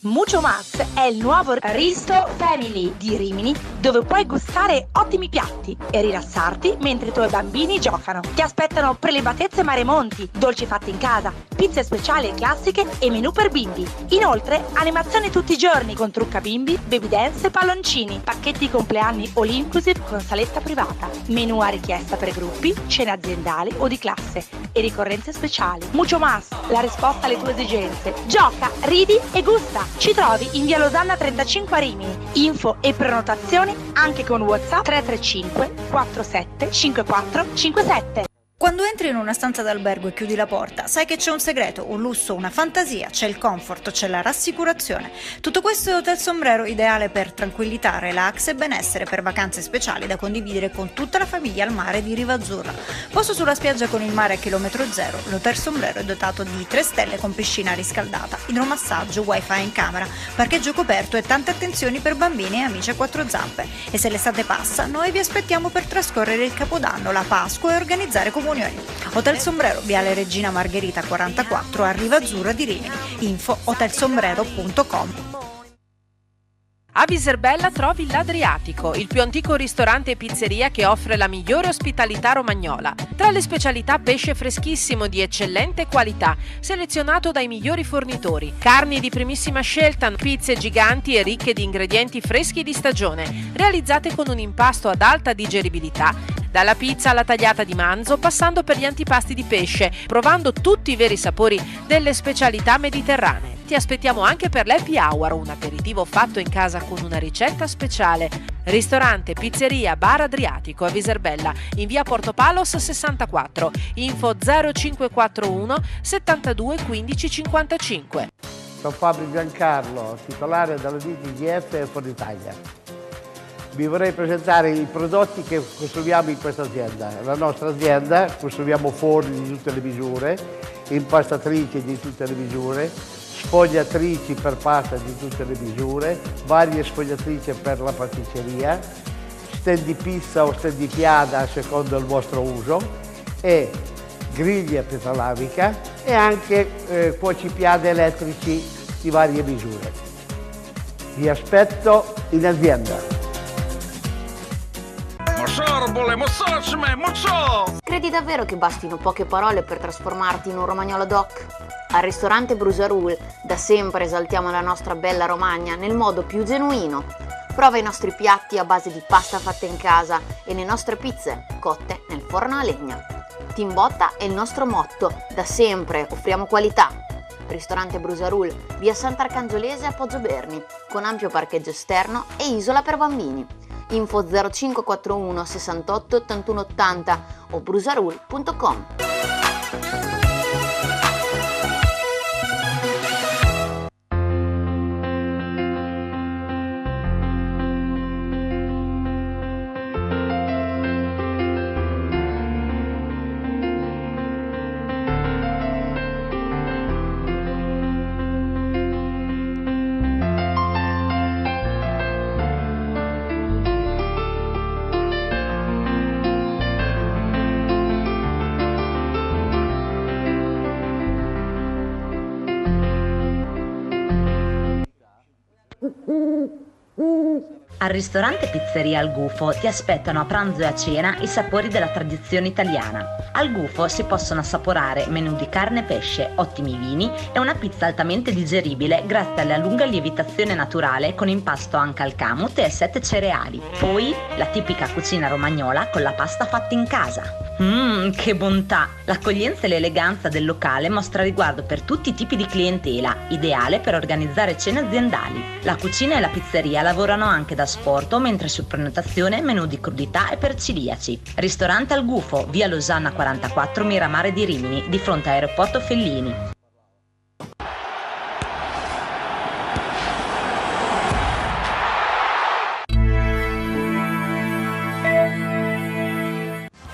Mucho Mas è il nuovo Risto Family di Rimini, dove puoi gustare ottimi piatti e rilassarti mentre i tuoi bambini giocano. Ti aspettano prelibatezze maremonti, dolci fatti in casa, pizze speciali e classiche e menù per bimbi. Inoltre, animazioni tutti i giorni con trucca bimbi, baby dance e palloncini, pacchetti compleanni all inclusive con saletta privata, menù a richiesta per gruppi, cene aziendali o di classe e ricorrenze speciali. Mucho Mas, la risposta alle tue esigenze. Gioca, ridi e gusta. Ci trovi in via Losanna 35 a Rimini. Info e prenotazioni anche con WhatsApp 335 47 54 57. Quando entri in una stanza d'albergo e chiudi la porta, sai che c'è un segreto, un lusso, una fantasia, c'è il comfort, c'è la rassicurazione. Tutto questo è Hotel Sombrero, ideale per tranquillità, relax e benessere, per vacanze speciali da condividere con tutta la famiglia al mare di Riva Azzurra. Posto sulla spiaggia con il mare a chilometro zero, l'Hotel Sombrero è dotato di 3 stelle con piscina riscaldata, idromassaggio, wifi in camera, parcheggio coperto e tante attenzioni per bambini e amici a 4 zampe. E se l'estate passa, noi vi aspettiamo per trascorrere il Capodanno, la Pasqua e organizzare comunioni. Hotel Sombrero, Viale Regina Margherita 44 a Riva Azzurra di Rimini. Info hotelsombrero.com. A Viserbella trovi l'Adriatico, il più antico ristorante e pizzeria che offre la migliore ospitalità romagnola. Tra le specialità pesce freschissimo di eccellente qualità, selezionato dai migliori fornitori. Carni di primissima scelta, pizze giganti e ricche di ingredienti freschi di stagione, realizzate con un impasto ad alta digeribilità. Dalla pizza alla tagliata di manzo, passando per gli antipasti di pesce, provando tutti i veri sapori delle specialità mediterranee. Ti aspettiamo anche per l'Happy Hour, un aperitivo fatto in casa con una ricetta speciale. Ristorante, pizzeria, bar Adriatico a Viserbella, in via Portopalos 64, info 0541 72 15 55. Sono Fabio Giancarlo, titolare della DGF Forno Italia. Vi vorrei presentare i prodotti che costruiamo in questa azienda. La nostra azienda costruiamo forni di tutte le misure, impastatrici di tutte le misure, sfogliatrici per pasta di tutte le misure, varie sfogliatrici per la pasticceria, stand di pizza o stand di piada a secondo il vostro uso, e griglie a pietra lavica e anche cuocipiade elettrici di varie misure. Vi aspetto in azienda. Credi davvero che bastino poche parole per trasformarti in un romagnolo doc? Al ristorante Bruserul da sempre esaltiamo la nostra bella Romagna nel modo più genuino. Prova i nostri piatti a base di pasta fatta in casa e le nostre pizze cotte nel forno a legna. Team Botta è il nostro motto, da sempre offriamo qualità. Ristorante Bruserul, via Sant'Arcangiolese a Poggio Berni, con ampio parcheggio esterno e isola per bambini. Info 0541 68 81 80 o bruserul.com. Al ristorante Pizzeria Al Gufo ti aspettano a pranzo e a cena i sapori della tradizione italiana. Al Gufo si possono assaporare menù di carne e pesce, ottimi vini e una pizza altamente digeribile grazie alla lunga lievitazione naturale con impasto anche al camut e 7 cereali. Poi la tipica cucina romagnola con la pasta fatta in casa. Che bontà! L'accoglienza e l'eleganza del locale mostra riguardo per tutti i tipi di clientela, ideale per organizzare cene aziendali. La cucina e la pizzeria lavorano anche da sporto, mentre su prenotazione menù di crudità e per celiaci. Ristorante Al Gufo, via Losanna 44, Miramare di Rimini, di fronte a Aeroporto Fellini.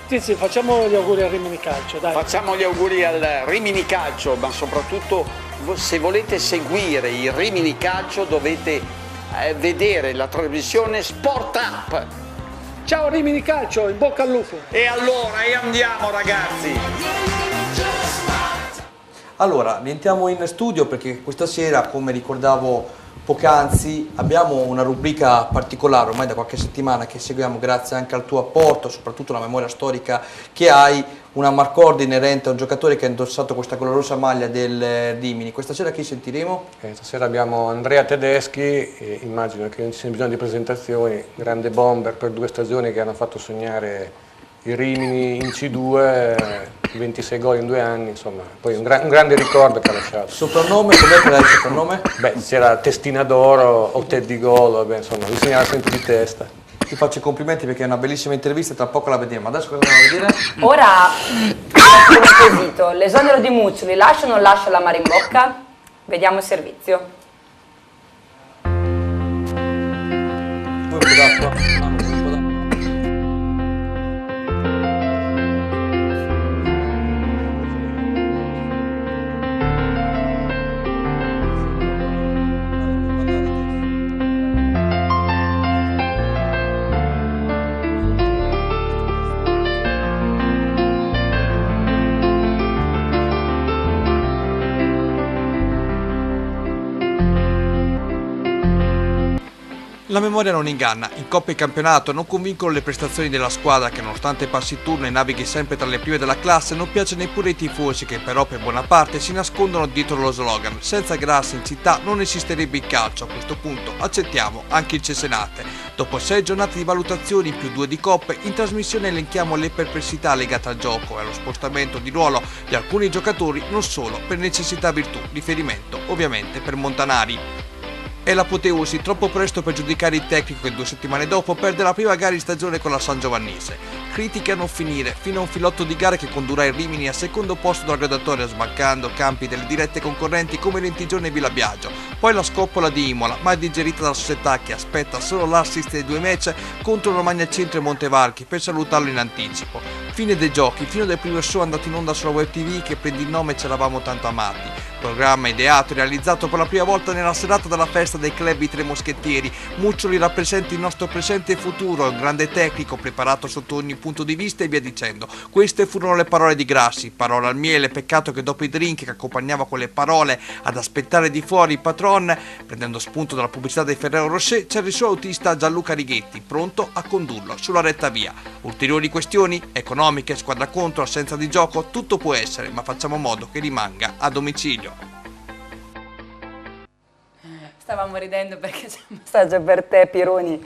Tizi, facciamo gli auguri al Rimini Calcio, dai. Facciamo gli auguri al Rimini Calcio, ma soprattutto se volete seguire il Rimini Calcio dovete vedere la trasmissione Sport Up. Ciao Rimini Calcio, in bocca al lupo. E allora, andiamo ragazzi. Allora, rientriamo in studio perché questa sera, come ricordavo poc'anzi, abbiamo una rubrica particolare ormai da qualche settimana che seguiamo grazie anche al tuo apporto, soprattutto la memoria storica che hai, una marcorda inerente a un giocatore che ha indossato questa colorosa maglia del Rimini. Questa sera chi sentiremo? Stasera abbiamo Andrea Tedeschi, e immagino che non ci sia bisogno di presentazioni, grande bomber per 2 stagioni che hanno fatto sognare il Rimini in C2, 26 gol in 2 anni, insomma, poi un grande ricordo che ha lasciato. Soprannome, com'è il soprannome? Beh, c'era Testina d'Oro o Teddy Gol, vabbè, insomma, lui segnava sempre di testa. ti faccio i complimenti perché è una bellissima intervista, tra poco la vediamo. Adesso cosa andiamo a vedere? Ora, come quesito, l'esonero di Muccioli, lascia o non lascia l'amaro in bocca? Vediamo il servizio. Poi un po' d'acqua. La memoria non inganna, in Coppa e Campionato non convincono le prestazioni della squadra che nonostante passi il turno e navighi sempre tra le prime della classe non piace neppure ai tifosi che però per buona parte si nascondono dietro lo slogan senza Grassi in città non esisterebbe il calcio, a questo punto accettiamo anche il Cesenate. Dopo 6 giornate di valutazioni più 2 di coppe, in trasmissione elenchiamo le perplessità legate al gioco e allo spostamento di ruolo di alcuni giocatori non solo per necessità virtù, riferimento ovviamente per Montanari. È l'apoteosi, troppo presto per giudicare il tecnico che 2 settimane dopo perde la prima gara di stagione con la San Giovannese. Critiche a non finire, fino a un filotto di gare che condurrà il Rimini al secondo posto della graduatoria sbancando campi delle dirette concorrenti come Lentigione e Villabiagio. Poi la scoppola di Imola, mai digerita dalla società che aspetta solo l'assist dei 2 match contro Romagna Centro e Montevarchi per salutarlo in anticipo. Fine dei giochi, fino del primo show andato in onda sulla Web TV che prendi il nome ce l'avamo tanto amati. Programma ideato e realizzato per la prima volta nella serata della festa dei club I Tre Moschettieri. Muccioli rappresenta il nostro presente e futuro, un grande tecnico preparato sotto ogni punto di vista e via dicendo. Queste furono le parole di Grassi, parole al miele, peccato che dopo i drink che accompagnava quelle parole ad aspettare di fuori il patron, prendendo spunto dalla pubblicità dei Ferrero Rocher, c'era il suo autista Gianluca Righetti, pronto a condurlo sulla retta via. Ulteriori questioni? Economiche, squadra contro, assenza di gioco, tutto può essere, ma facciamo modo che rimanga a domicilio. Stavamo ridendo perché c'è un messaggio per te, Pironi.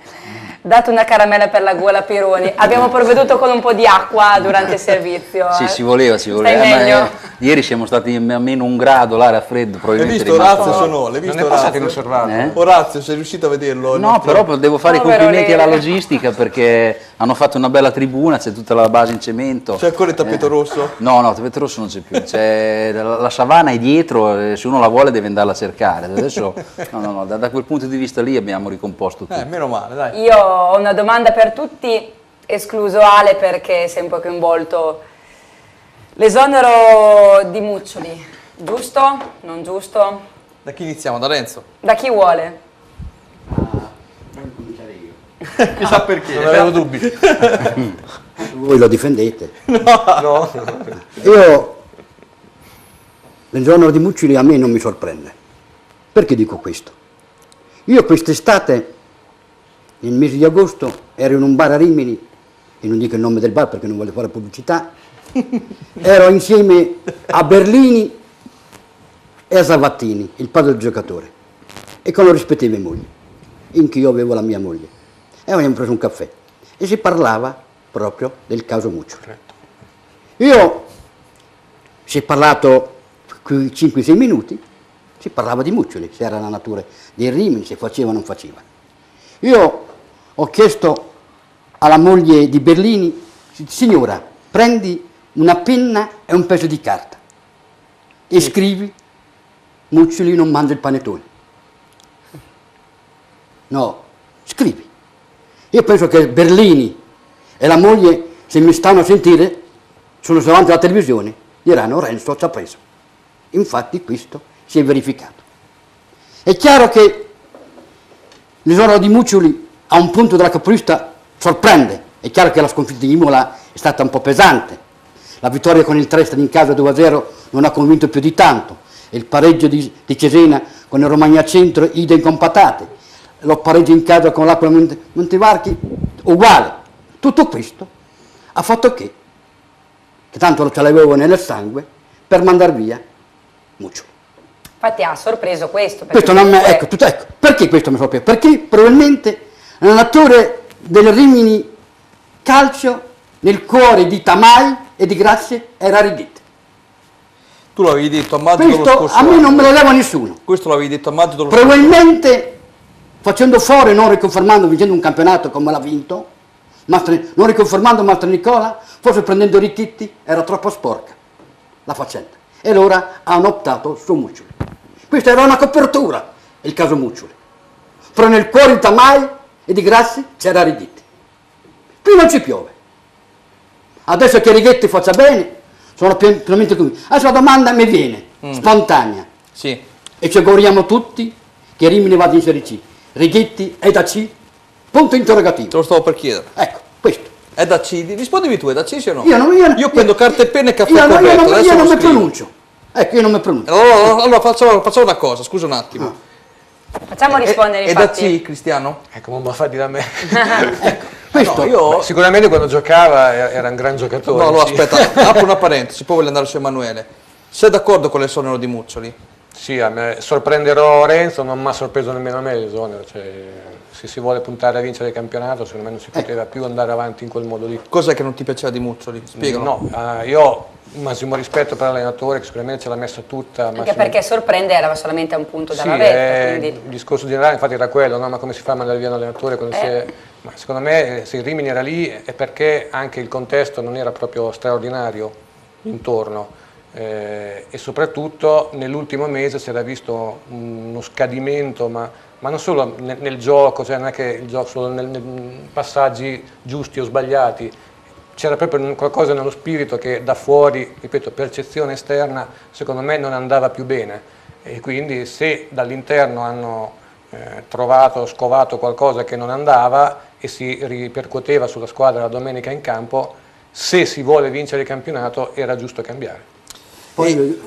Date una caramella per la gola, Pironi. Abbiamo provveduto con un po' di acqua durante il servizio. Sì, si voleva. Stai meglio? Ieri siamo stati a meno 1 grado, l'aria fredda, probabilmente. Hai visto Orazio? L'hai visto Orazio? Orazio, sei riuscito a vederlo? No, però devo fare i complimenti alla logistica perché hanno fatto una bella tribuna, c'è tutta la base in cemento. C'è ancora il tappeto rosso? No, il tappeto rosso non c'è più, c'è la savana è dietro, se uno la vuole deve andarla a cercare. Adesso no, da quel punto di vista lì abbiamo ricomposto tutto. Meno male, dai. Io ho una domanda per tutti, escluso Ale perché sei un po' coinvolto. L'esonero di Muccioli, giusto? Non giusto? Da chi iniziamo? Da Renzo? Da chi vuole? Chissà perché, non avevo dubbi. Voi lo difendete. No. Io, l'esonero di Muccioli a me non mi sorprende. Perché dico questo? Io quest'estate, nel mese di agosto, ero in un bar a Rimini, e non dico il nome del bar perché non voglio fare pubblicità, ero insieme a Berlini e a Zavattini, il padre del giocatore, e con le rispettive mogli, in cui io avevo la mia moglie. E abbiamo preso un caffè e si parlava proprio del caso Muccioli. Si è parlato 5-6 minuti, si parlava di Muccioli, se era la natura dei Rimini, se faceva o non faceva. Io ho chiesto alla moglie di Berlini, signora, prendi una penna e un pezzo di carta e scrivi Muccioli non mangia il panettone. No, scrivi. Io penso che Berlini e la moglie, se mi stanno a sentire, sono davanti alla televisione, diranno Renzo ci ha preso. Infatti questo si è verificato. È chiaro che l'esonero di Muccioli a un punto della capolista sorprende. È chiaro che la sconfitta di Imola è stata un po' pesante. La vittoria con il Trieste in casa 2-0 non ha convinto più di tanto. E il pareggio di Cesena con il Romagna Centro, idem con patate. Lo pareggio in casa con l'Aquila Montevarchi, uguale. Tutto questo ha fatto che tanto ce l'avevo nel sangue, per mandar via Muccioli. Infatti ha sorpreso questo. Questo non mi, ecco, perché questo mi sorprende? Perché probabilmente l'allenatore del Rimini Calcio nel cuore di Tamai e di Grassi era Righetti. Tu l'avevi detto a maggio dello Questo scorso a me anno. non me lo leva nessuno. Questo l'avevi detto a maggio dello scorso Probabilmente facendo fuori, non riconfermando, vincendo un campionato come l'ha vinto, non riconfermando Mastro Nicola, forse prendendo Richetti, era troppo sporca la faccenda. E allora hanno optato su Muccioli. Questa era una copertura, il caso Muccioli. Però nel cuore di Tamai e di Grassi c'era Righetti. Qui non ci piove. Adesso che Righetti faccia bene, sono pienamente convinto. Adesso la domanda mi viene, spontanea. Sì. E ci auguriamo tutti che Rimini vada in Serie C. Righetti è da C? Punto interrogativo. Te lo stavo per chiedere. Ecco, questo. È da C? Rispondimi tu, è da C sì o no? Io prendo carta e penna e caffè io corretto. non mi pronuncio. Ecco, io non mi pronuncio. Allora facciamo una cosa, scusa un attimo. Facciamo rispondere È da C, Cristiano? Come va a fare da me? Questo io... Sicuramente quando giocava era un gran giocatore. No, sì. aspetta, apro una parentesi, poi voglio andare su Emanuele. Sei d'accordo con l'esonero di Muccioli? Sì, a me sorprenderò Renzo, non mi ha sorpreso nemmeno a me l'esonero. Cioè, se si vuole puntare a vincere il campionato, secondo me non si poteva più andare avanti in quel modo lì. Cos'è che non ti piaceva di Muccioli? Spiegalo. No, io ho un massimo rispetto per l'allenatore, che sicuramente ce l'ha messa tutta. Anche perché sorprende era solamente a un punto dalla sì, vetta. Quindi... il discorso generale infatti era quello, no? Ma come si fa a mandare via un allenatore quando Ma secondo me se il Rimini era lì è perché anche il contesto non era proprio straordinario intorno. E soprattutto nell'ultimo mese si era visto uno scadimento, ma non solo nel gioco, cioè non è che il gioco solo nei passaggi giusti o sbagliati, c'era proprio qualcosa nello spirito che da fuori, ripeto, percezione esterna, secondo me non andava più bene. E quindi se dall'interno hanno scovato qualcosa che non andava e si ripercuoteva sulla squadra la domenica in campo, se si vuole vincere il campionato era giusto cambiare.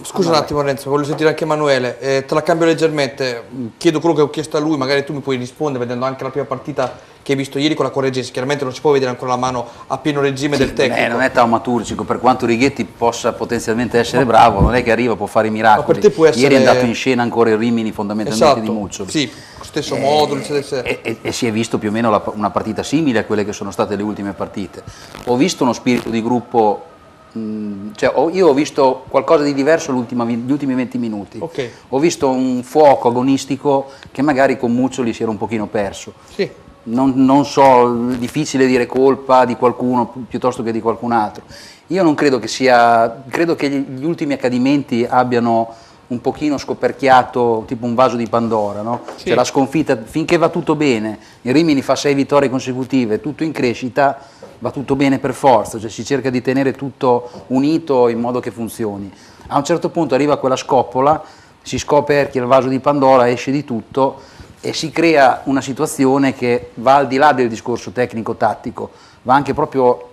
Scusa un attimo Renzo, voglio sentire anche Emanuele, te la cambio leggermente, chiedo quello che ho chiesto a lui, magari tu mi puoi rispondere vedendo anche la prima partita che hai visto ieri con la Correggense, chiaramente non si può vedere ancora la mano a pieno regime del tecnico. Non è taumaturgico, per quanto Righetti possa potenzialmente essere bravo, non è che arriva, può fare i miracoli. Ma per te può essere... Ieri è andato in scena ancora il Rimini fondamentalmente di Muccioli. Sì, stesso modo. E si è visto più o meno una partita simile a quelle che sono state le ultime partite. Ho visto uno spirito di gruppo... io ho visto qualcosa di diverso gli ultimi 20 minuti. Okay. Ho visto un fuoco agonistico che magari con Muccioli si era un pochino perso. Sì. Non so, difficile dire colpa di qualcuno piuttosto che di qualcun altro. Io non credo che credo che gli ultimi accadimenti abbiano un pochino scoperchiato tipo un vaso di Pandora, no? Sì. Cioè la sconfitta, finché va tutto bene, il Rimini fa 6 vittorie consecutive, tutto in crescita, va tutto bene per forza, cioè si cerca di tenere tutto unito in modo che funzioni. A un certo punto arriva quella scoppola, si scoperchia il vaso di Pandora, esce di tutto e si crea una situazione che va al di là del discorso tecnico-tattico, va anche proprio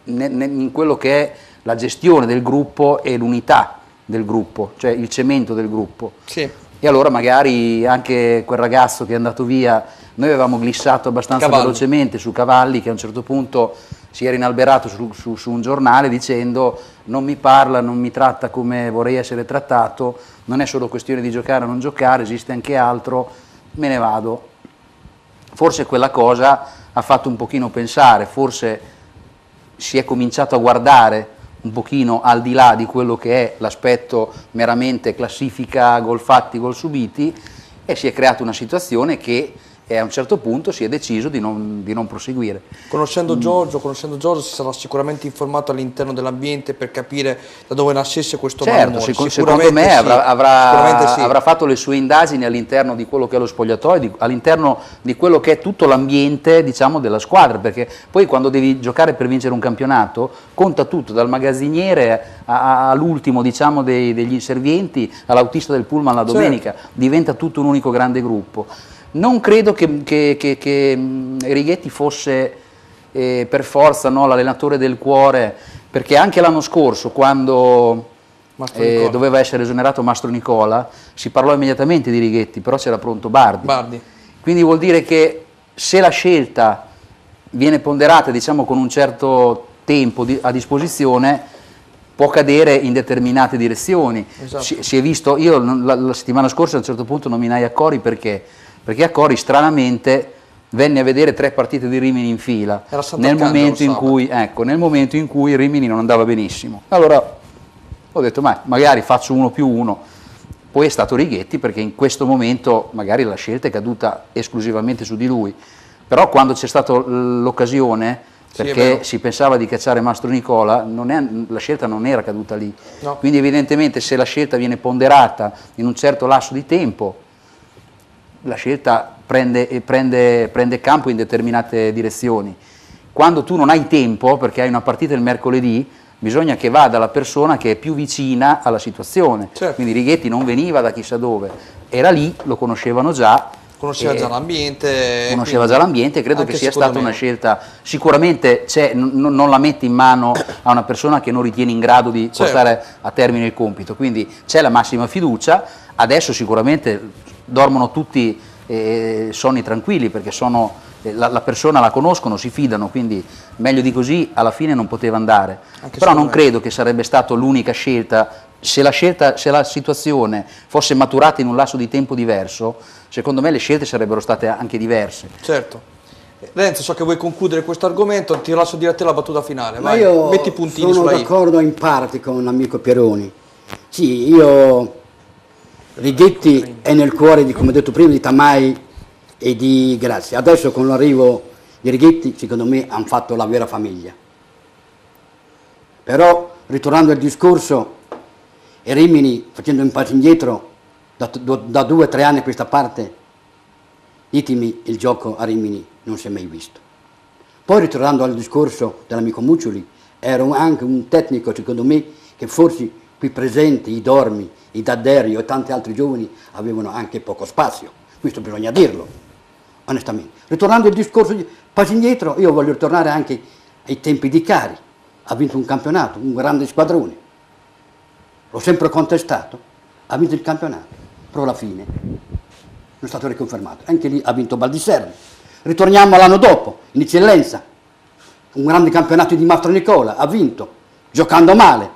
in quello che è la gestione del gruppo e l'unità del gruppo, cioè il cemento del gruppo. Sì. E allora magari anche quel ragazzo che è andato via, noi avevamo glissato abbastanza velocemente su Cavalli, che a un certo punto si era inalberato su un giornale dicendo non mi parla, non mi tratta come vorrei essere trattato, non è solo questione di giocare o non giocare, esiste anche altro, me ne vado. Forse quella cosa ha fatto un pochino pensare, forse si è cominciato a guardare un pochino al di là di quello che è l'aspetto meramente classifica gol fatti, gol subiti, e si è creata una situazione che a un certo punto si è deciso di non proseguire. Conoscendo Giorgio si sarà sicuramente informato all'interno dell'ambiente per capire da dove nascesse questo malumore. Secondo me avrà fatto le sue indagini all'interno di quello che è lo spogliatoio, all'interno di quello che è tutto l'ambiente, diciamo, della squadra, perché poi quando devi giocare per vincere un campionato conta tutto, dal magazziniere all'ultimo, diciamo, degli inservienti, all'autista del pullman la domenica, diventa tutto un unico grande gruppo. Non credo che Righetti fosse per forza l'allenatore del cuore, perché anche l'anno scorso, quando doveva essere esonerato Mastro Nicola, si parlò immediatamente di Righetti, però c'era pronto Bardi. Quindi vuol dire che se la scelta viene ponderata, diciamo, con un certo tempo a disposizione, può cadere in determinate direzioni. Esatto. Si è visto, io la settimana scorsa a un certo punto nominai Accori perché Accori stranamente venne a vedere 3 partite di Rimini in fila nel momento in cui Rimini non andava benissimo. Allora ho detto magari faccio 1+1, Poi è stato Righetti, perché in questo momento magari la scelta è caduta esclusivamente su di lui, però quando c'è stata l'occasione, perché si pensava di cacciare Mastro Nicola, la scelta non era caduta lì. No. Quindi evidentemente se la scelta viene ponderata in un certo lasso di tempo, la scelta prende campo in determinate direzioni. Quando tu non hai tempo, perché hai una partita il mercoledì, bisogna che vada la persona che è più vicina alla situazione. Certo. Quindi Righetti non veniva da chissà dove, era lì, lo conoscevano già. Conosceva già l'ambiente. Conosceva già l'ambiente, credo che sia stata una scelta, sicuramente non la mette in mano a una persona che non ritiene in grado di portare a termine il compito, quindi c'è la massima fiducia, adesso sicuramente dormono tutti sonni tranquilli, perché la persona la conoscono, si fidano, quindi meglio di così alla fine non poteva andare. Però non credo che sarebbe stata l'unica scelta. Se la situazione fosse maturata in un lasso di tempo diverso, secondo me le scelte sarebbero state anche diverse. Certo. Renzo, so che vuoi concludere questo argomento, ti lascio dire a te la battuta finale. Ma vai, io metti i puntini sono sulla i. d'accordo in parte con l'amico Pieroni. Sì, Righetti è nel cuore, come ho detto prima, di Tamai e di Grazia. Adesso con l'arrivo di Righetti, secondo me, hanno fatto la vera famiglia. Però, ritornando al discorso, e Rimini, facendo un passo indietro, da 2 o 3 anni a questa parte, ditemi, il gioco a Rimini non si è mai visto. Poi, ritornando al discorso dell'amico Muccioli, era anche un tecnico, secondo me, che forse qui presenti, i Dormi, i D'Adderio e tanti altri giovani avevano anche poco spazio. Questo bisogna dirlo, onestamente. Ritornando al discorso, passo indietro, io voglio tornare anche ai tempi di Cari. Ha vinto un campionato, un grande squadrone. L'ho sempre contestato, ha vinto il campionato, però alla fine non è stato riconfermato. Anche lì ha vinto Baldiserri. Ritorniamo all'anno dopo, in eccellenza, un grande campionato di Mastro Nicola, ha vinto, giocando male,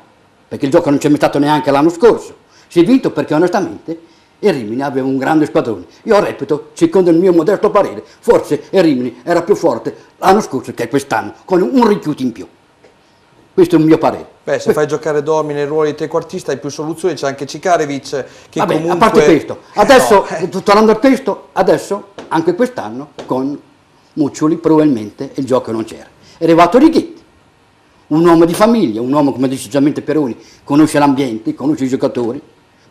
perché il gioco non c'è mai stato neanche l'anno scorso. Si è vinto perché onestamente il Rimini aveva un grande squadrone. Io reputo, secondo il mio modesto parere, forse il Rimini era più forte l'anno scorso che quest'anno, con un rifiuto in più. Questo è un mio parere. Beh, se fai giocare Dormi nel ruolo di trequartista hai più soluzioni, c'è anche Cikarevic che vabbè, comunque... a parte questo, adesso, tornando a questo, adesso, anche quest'anno, con Muccioli probabilmente il gioco non c'era. È arrivato Righetti, un uomo di famiglia, un uomo, come dice giustamente Pieroni, conosce l'ambiente, conosce i giocatori,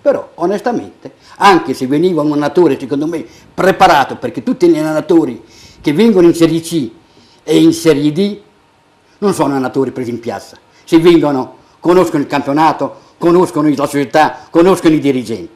però onestamente, anche se veniva un allenatore, secondo me, preparato, perché tutti gli allenatori che vengono in Serie C e in Serie D non sono allenatori presi in piazza, se vengono, conoscono il campionato, conoscono la società, conoscono i dirigenti.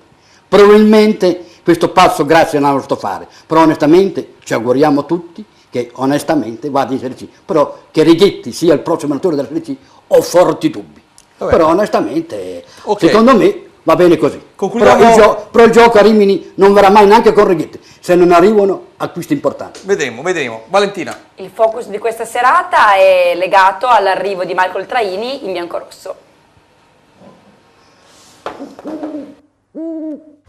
Probabilmente questo passo grazie non lo sto fare, però onestamente ci auguriamo tutti che onestamente vada in Serie C, però che Righetti sia il prossimo allenatore della Serie C ho forti dubbi. Vabbè. Però onestamente, secondo me va bene così. Però il gioco a Rimini non verrà mai neanche con Righetti, se non arrivano acquisti importanti. Vedremo. Valentina. Il focus di questa serata è legato all'arrivo di Michael Traini in biancorosso.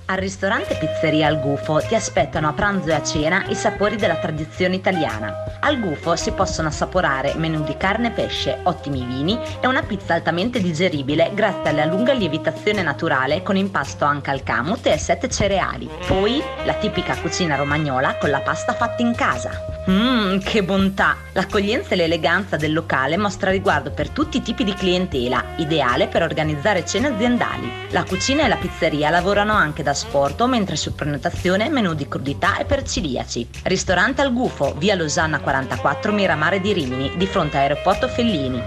Al ristorante Pizzeria Al Gufo ti aspettano a pranzo e a cena i sapori della tradizione italiana. Al Gufo si possono assaporare menù di carne e pesce, ottimi vini e una pizza altamente digeribile grazie alla lunga lievitazione naturale con impasto anche al camut e 7 cereali. Poi la tipica cucina romagnola con la pasta fatta in casa. Che bontà! L'accoglienza e l'eleganza del locale mostra riguardo per tutti i tipi di clientela, ideale per organizzare cene aziendali. La cucina e la pizzeria lavorano anche da asporto, mentre su prenotazione menù di crudità e per celiaci. Ristorante Al Gufo, via Losanna 44, Miramare di Rimini, di fronte a Aeroporto Fellini.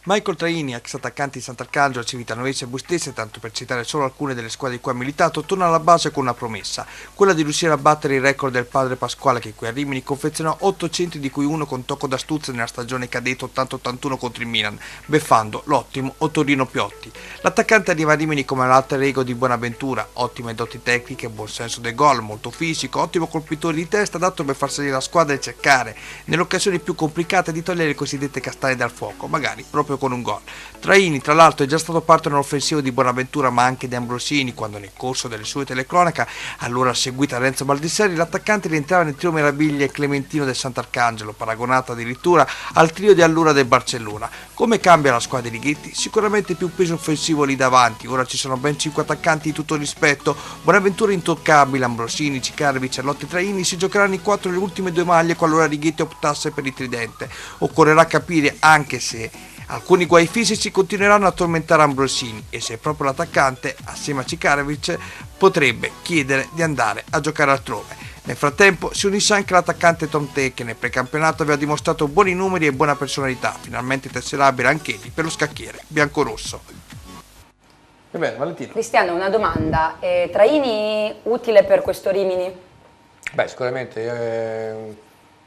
Michael Traini, ex attaccante di Sant'Arcangelo, Civitanovese e Bustese, tanto per citare solo alcune delle squadre di cui ha militato, torna alla base con una promessa, quella di riuscire a battere il record del padre Pasquale che qui a Rimini confezionò 8 centri di cui uno con tocco d'astuzia nella stagione cadetta 80-81 contro il Milan, beffando l'ottimo Ottorino Piotti. L'attaccante arriva a Rimini come l'alter ego di Buonaventura, ottime doti tecniche, buon senso del gol, molto fisico, ottimo colpitore di testa, adatto per far salire la squadra e cercare, nelle occasioni più complicate, di togliere le cosiddette castagne dal fuoco, magari proprio proprio con un gol. Traini, tra l'altro, è già stato partner offensivo di Bonaventura ma anche di Ambrosini, quando nel corso delle sue telecronache, allora seguita da Renzo Baldisseri, l'attaccante rientrava nel trio Meraviglia e Clementino del Sant'Arcangelo, paragonato addirittura al trio di allora del Barcellona. Come cambia la squadra di Righetti? Sicuramente più peso offensivo lì davanti, ora ci sono ben 5 attaccanti di tutto rispetto, Bonaventura intoccabile, Ambrosini, Cicarvi, Ciarlotti, Traini, si giocheranno in 4 le ultime 2 maglie qualora Righetti optasse per il tridente. Occorrerà capire anche se alcuni guai fisici continueranno a tormentare Ambrosini e se proprio l'attaccante, assieme a Cikarevic, potrebbe chiedere di andare a giocare altrove. Nel frattempo si unisce anche l'attaccante Tom Te, che nel precampionato aveva dimostrato buoni numeri e buona personalità, finalmente tesserabile anch'egli per lo scacchiere biancorosso. Bene, Valentino. Cristiano, una domanda. Traini utile per questo Rimini? Beh, sicuramente,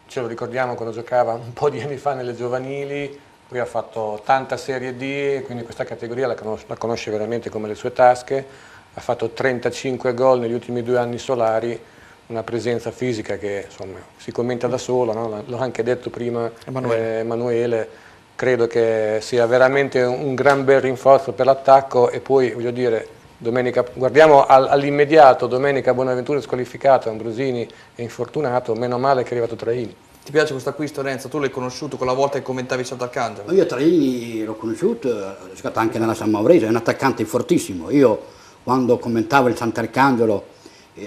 ce lo ricordiamo quando giocava un po' di anni fa nelle giovanili, poi ha fatto tanta Serie D, quindi questa categoria la conosce veramente come le sue tasche, ha fatto 35 gol negli ultimi 2 anni solari, una presenza fisica che insomma si commenta da solo, no? L'ho anche detto prima Emanuele, credo che sia veramente un gran bel rinforzo per l'attacco e poi voglio dire, domenica, guardiamo all'immediato, domenica Bonaventura è squalificato, Ambrosini è infortunato, meno male che è arrivato Traini. Ti piace questo acquisto, Renzo? Tu l'hai conosciuto quella volta che commentavi Sant'Arcangelo? Io Traini l'ho conosciuto, ho giocato anche nella San Maurese, è un attaccante fortissimo. Io quando commentavo il Sant'Arcangelo,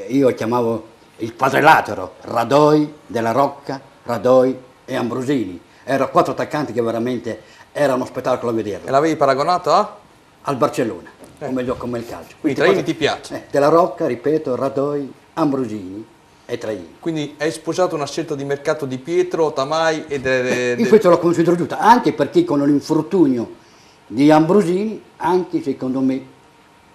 io chiamavo il quadrilatero, Radoi, Della Rocca, Radoi e Ambrosini. Erano 4 attaccanti che veramente era uno spettacolo a vederlo. E l'avevi paragonato a? Al Barcellona, come il calcio. Quindi Traini ti piace? Della Rocca, ripeto, Radoi, Ambrosini e Traini. Quindi hai sposato una scelta di mercato di Pietro, Tamai e In questo lo considero giusto, anche perché con l'infortunio di Ambrosini, anche secondo me,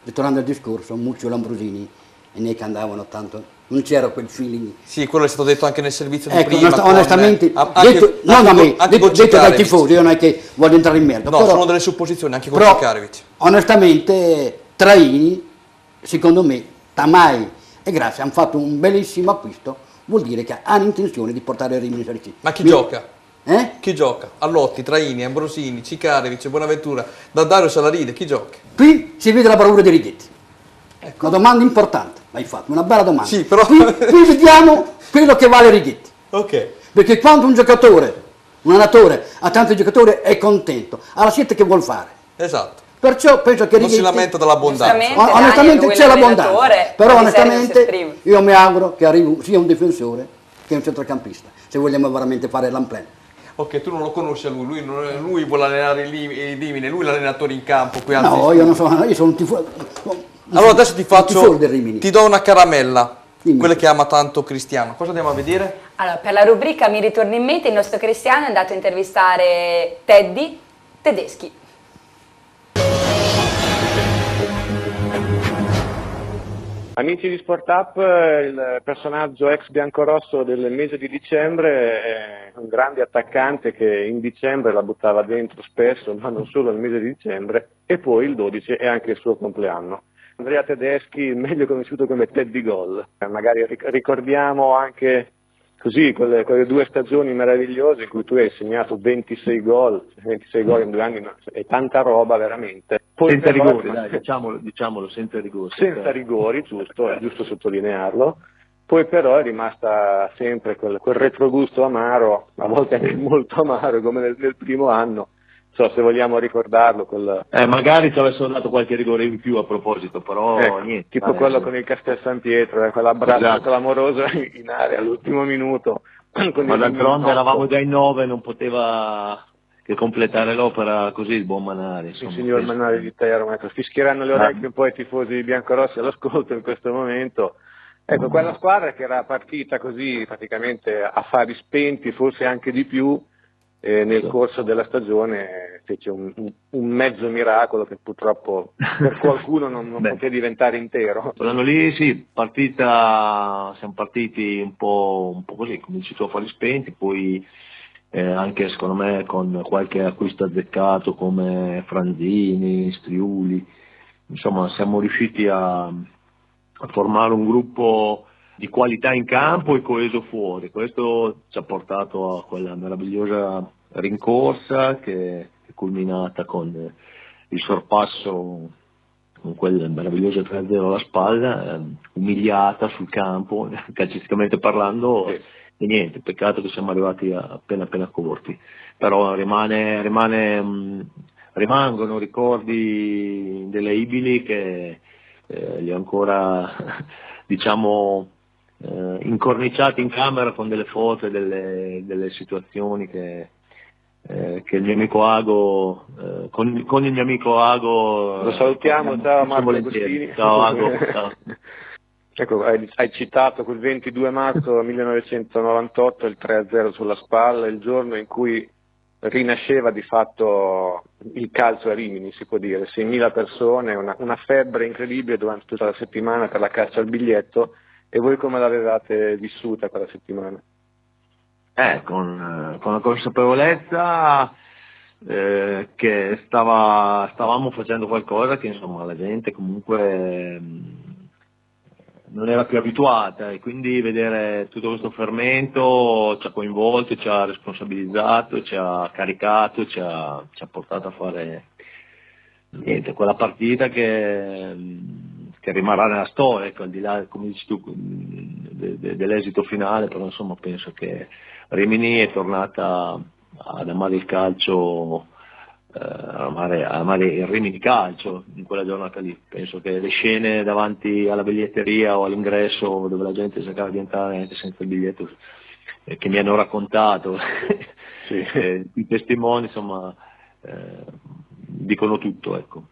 ritornando al discorso, Muccio e Ambrosini ne che andavano tanto, non c'era quel feeling. Sì, quello è stato detto anche nel servizio di ecco, prima. onestamente, detto, non da me, detto dai tifosi, io non è che voglio entrare in merito. No, però, sono delle supposizioni, anche con Cikarevic. Onestamente, Traini, secondo me, Tamai e Grazia hanno fatto un bellissimo acquisto, vuol dire che hanno intenzione di portare Rimini in Serie C. Ma chi gioca? Chi gioca? Allotti, Traini, Ambrosini, Cikarevic, Bonaventura, da Dario Salaride, chi gioca? Qui si vede la bravura di Righetti. Ecco. Una domanda importante, l'hai fatto, una bella domanda. Sì, però... qui vediamo quello che vale Righetti. Ok. Perché quando un giocatore, un allenatore, ha tanti giocatori è contento, ha la scelta che vuol fare. Esatto. Perciò penso che Righetti... Non si lamenta dell'abbondanza. Onestamente c'è l'abbondanza, però onestamente io mi auguro che arrivi sia un difensore che un centrocampista, se vogliamo veramente fare l'ampleno. Ok, tu non lo conosci a lui, lui vuole allenare i Rimini, lui è l'allenatore in campo. Qui no, io non sono, io sono un tifoso. Allora adesso ti do una caramella, quella che ama tanto Cristiano. Cosa andiamo a vedere? Allora, per la rubrica Mi ritorna in mente, il nostro Cristiano è andato a intervistare Teddy Tedeschi. Amici di Sport Up, il personaggio ex biancorosso del mese di dicembre è un grande attaccante che in dicembre la buttava dentro spesso, ma non solo il mese di dicembre, e poi il 12 è anche il suo compleanno. Andrea Tedeschi, meglio conosciuto come Teddy Gol. Magari ricordiamo anche così quelle 2 stagioni meravigliose in cui tu hai segnato 26 gol in 2 anni, è tanta roba veramente. Poi senza rigori, dai, diciamolo senza rigori. Senza rigori, giusto, è giusto sottolinearlo. Poi però è rimasta sempre quel retrogusto amaro, a volte anche molto amaro come nel primo anno. So, se vogliamo ricordarlo. Magari ci avessero dato qualche rigore in più a proposito, però niente. Tipo quello con il Castel San Pietro, quell'abbraccio clamoroso in area all'ultimo minuto. Ma d'altronde eravamo già in 9, non poteva che completare l'opera così il buon Manari. Il signor Manari di Teramo, ecco, fischieranno le orecchie un po' i tifosi biancorossi all'ascolto in questo momento. Ecco, quella squadra che era partita così praticamente a fari spenti, forse anche di più, nel corso della stagione fece un mezzo miracolo che purtroppo per qualcuno non poteva diventare intero. Quell'anno lì sì, siamo partiti un po' così, come dici tu, a fari spenti, poi anche secondo me con qualche acquisto azzeccato come Franzini, Striuli, insomma siamo riusciti a formare un gruppo di qualità in campo e coeso fuori. Questo ci ha portato a quella meravigliosa rincorsa che culminata con il sorpasso con quel meraviglioso 3-0 alla spalla, umiliata sul campo, calcisticamente parlando, e niente, peccato che siamo arrivati appena corti, però rimangono ricordi indelebili che li ho ancora, diciamo, incorniciati in camera con delle foto e delle situazioni che il mio amico Ago, con il mio amico Ago, lo salutiamo, ciao Marco Agostini. Ciao Ago, ciao. Ecco, hai citato quel 22 marzo 1998, il 3-0 sulla spalla, il giorno in cui rinasceva di fatto il calcio a Rimini, si può dire, 6.000 persone, una febbre incredibile durante tutta la settimana per la caccia al biglietto. E voi come l'avevate vissuta quella settimana? Con la consapevolezza che stavamo facendo qualcosa che insomma la gente comunque non era più abituata, e quindi vedere tutto questo fermento ci ha coinvolto, ci ha responsabilizzato, ci ha caricato, ci ha portato a fare niente, quella partita che rimarrà nella storia, ecco, al di là, come dici tu, dell'esito finale, però insomma penso che Rimini è tornata ad amare il calcio, amare il Rimini calcio in quella giornata lì. Penso che le scene davanti alla biglietteria o all'ingresso dove la gente cercava di entrare anche senza il biglietto, che mi hanno raccontato, i testimoni, insomma, dicono tutto, ecco.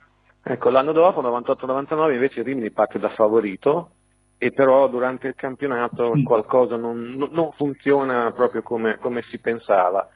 Ecco, l'anno dopo, 98-99, invece il Rimini parte da favorito, e però durante il campionato qualcosa non funziona proprio come si pensava.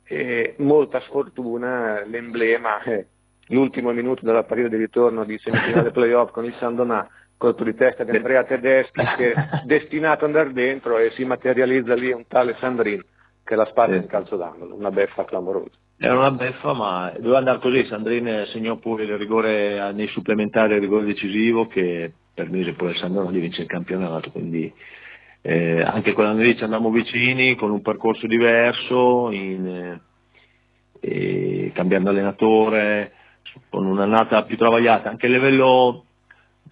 E molta sfortuna, l'emblema è l'ultimo minuto della partita di ritorno di semifinale playoff con il San Donà, colpo di testa di Andrea Tedeschi che è destinato ad andare dentro, e si materializza lì un tale Sandrin che la spara in calcio d'angolo, una beffa clamorosa. Era una beffa, ma doveva andare così. Sandrin segnò pure il rigore nei supplementari, il rigore decisivo che permise poi al San Donà di vincere il campionato, quindi anche quell'anno lì ci andammo vicini con un percorso diverso, cambiando allenatore, con un'annata più travagliata, anche a livello,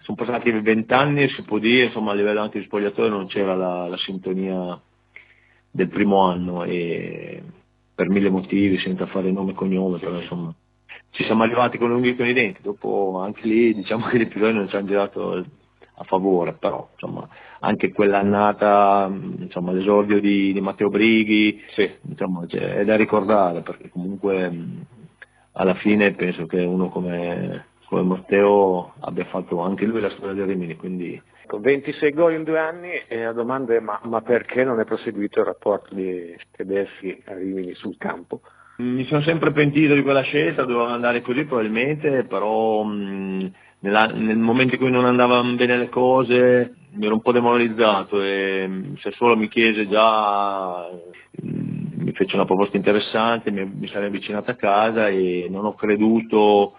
sono passati 20 anni, si può dire, insomma a livello anche di spogliatoio non c'era la sintonia del primo anno, e per mille motivi, senza fare nome e cognome, però insomma ci siamo arrivati con l'unghia e con i denti. Dopo anche lì diciamo che gli episodi non ci hanno girato a favore, però insomma anche quell'annata, insomma l'esordio di Matteo Brighi, insomma, è da ricordare, perché comunque alla fine penso che uno come Matteo abbia fatto anche lui la storia del Rimini, quindi 26 gol in 2 anni, e la domanda è ma perché non è proseguito il rapporto di Tedeschi a Rimini sul campo? Mi sono sempre pentito di quella scelta, doveva andare così probabilmente, però nel momento in cui non andavano bene le cose mi ero un po' demoralizzato, e se solo mi chiese già, mi fece una proposta interessante, mi sarei avvicinato a casa, e non ho creduto,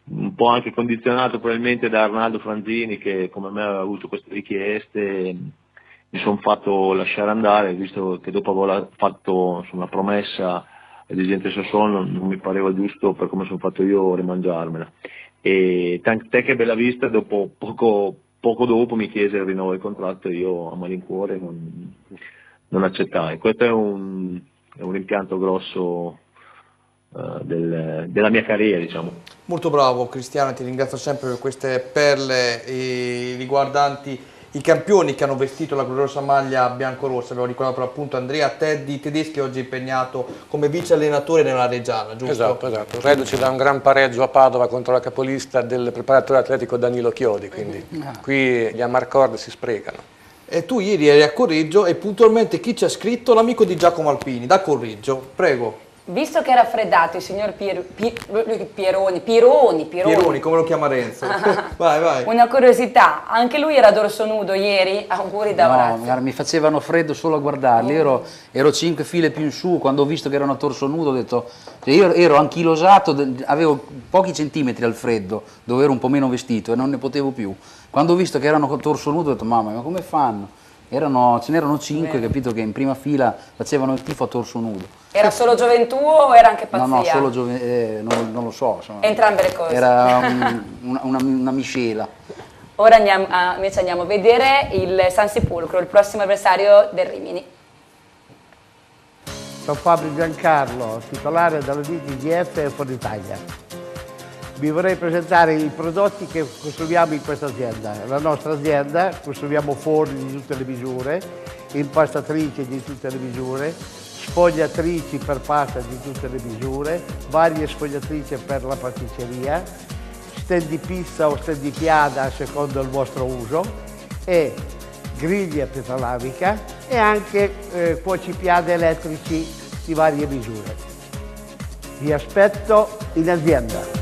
un po' anche condizionato probabilmente da Arnaldo Franzini, che come me aveva avuto queste richieste, mi sono fatto lasciare andare, visto che dopo avevo fatto una promessa al dirigente Sassuolo non mi pareva giusto, per come sono fatto io, rimangiarmela. E tant'è che Bellavista dopo poco dopo mi chiese il rinnovo del contratto, e io a malincuore non accettai. Questo è un rimpianto grosso della mia carriera, diciamo. Molto bravo Cristiano, ti ringrazio sempre per queste perle riguardanti i campioni che hanno vestito la gloriosa maglia biancorossa. Abbiamo ricordato per l'appunto Andrea Tedeschi, oggi impegnato come vice allenatore nella Reggiana, giusto? Esatto, reduce da un gran pareggio a Padova contro la capolista del preparatore atletico Danilo Chiodi, quindi qui gli Amarcord si sprecano. E tu ieri eri a Correggio, e puntualmente chi ci ha scritto? L'amico di Giacomo Alpini, da Correggio, prego. Visto che è raffreddato il signor Pironi, come lo chiama Renzo. vai. Una curiosità, anche lui era dorso nudo ieri? Auguri da Orazio. No, mi facevano freddo solo a guardarli, ero 5 file più in su, quando ho visto che erano a torso nudo ho detto, cioè io ero anchilosato, avevo pochi centimetri al freddo, dove ero un po' meno vestito e non ne potevo più. Quando ho visto che erano a torso nudo ho detto, mamma, ma come fanno? Ce n'erano 5, capito, che in prima fila facevano il tifo a torso nudo. Era solo gioventù o era anche pazzia? No, solo non lo so. Insomma, entrambe le cose. Era una miscela. Ora invece andiamo a vedere il San Sepolcro, il prossimo avversario del Rimini. Sono Fabio Giancarlo, titolare della DTGF e Forno Italia. Vi vorrei presentare i prodotti che costruiamo in questa azienda. La nostra azienda costruiamo forni di tutte le misure, impastatrici di tutte le misure, sfogliatrici per pasta di tutte le misure, varie sfogliatrici per la pasticceria, stand di pizza o stand di piada secondo il vostro uso, e griglie a pietra lavica e anche cuocipiade elettrici di varie misure. Vi aspetto in azienda.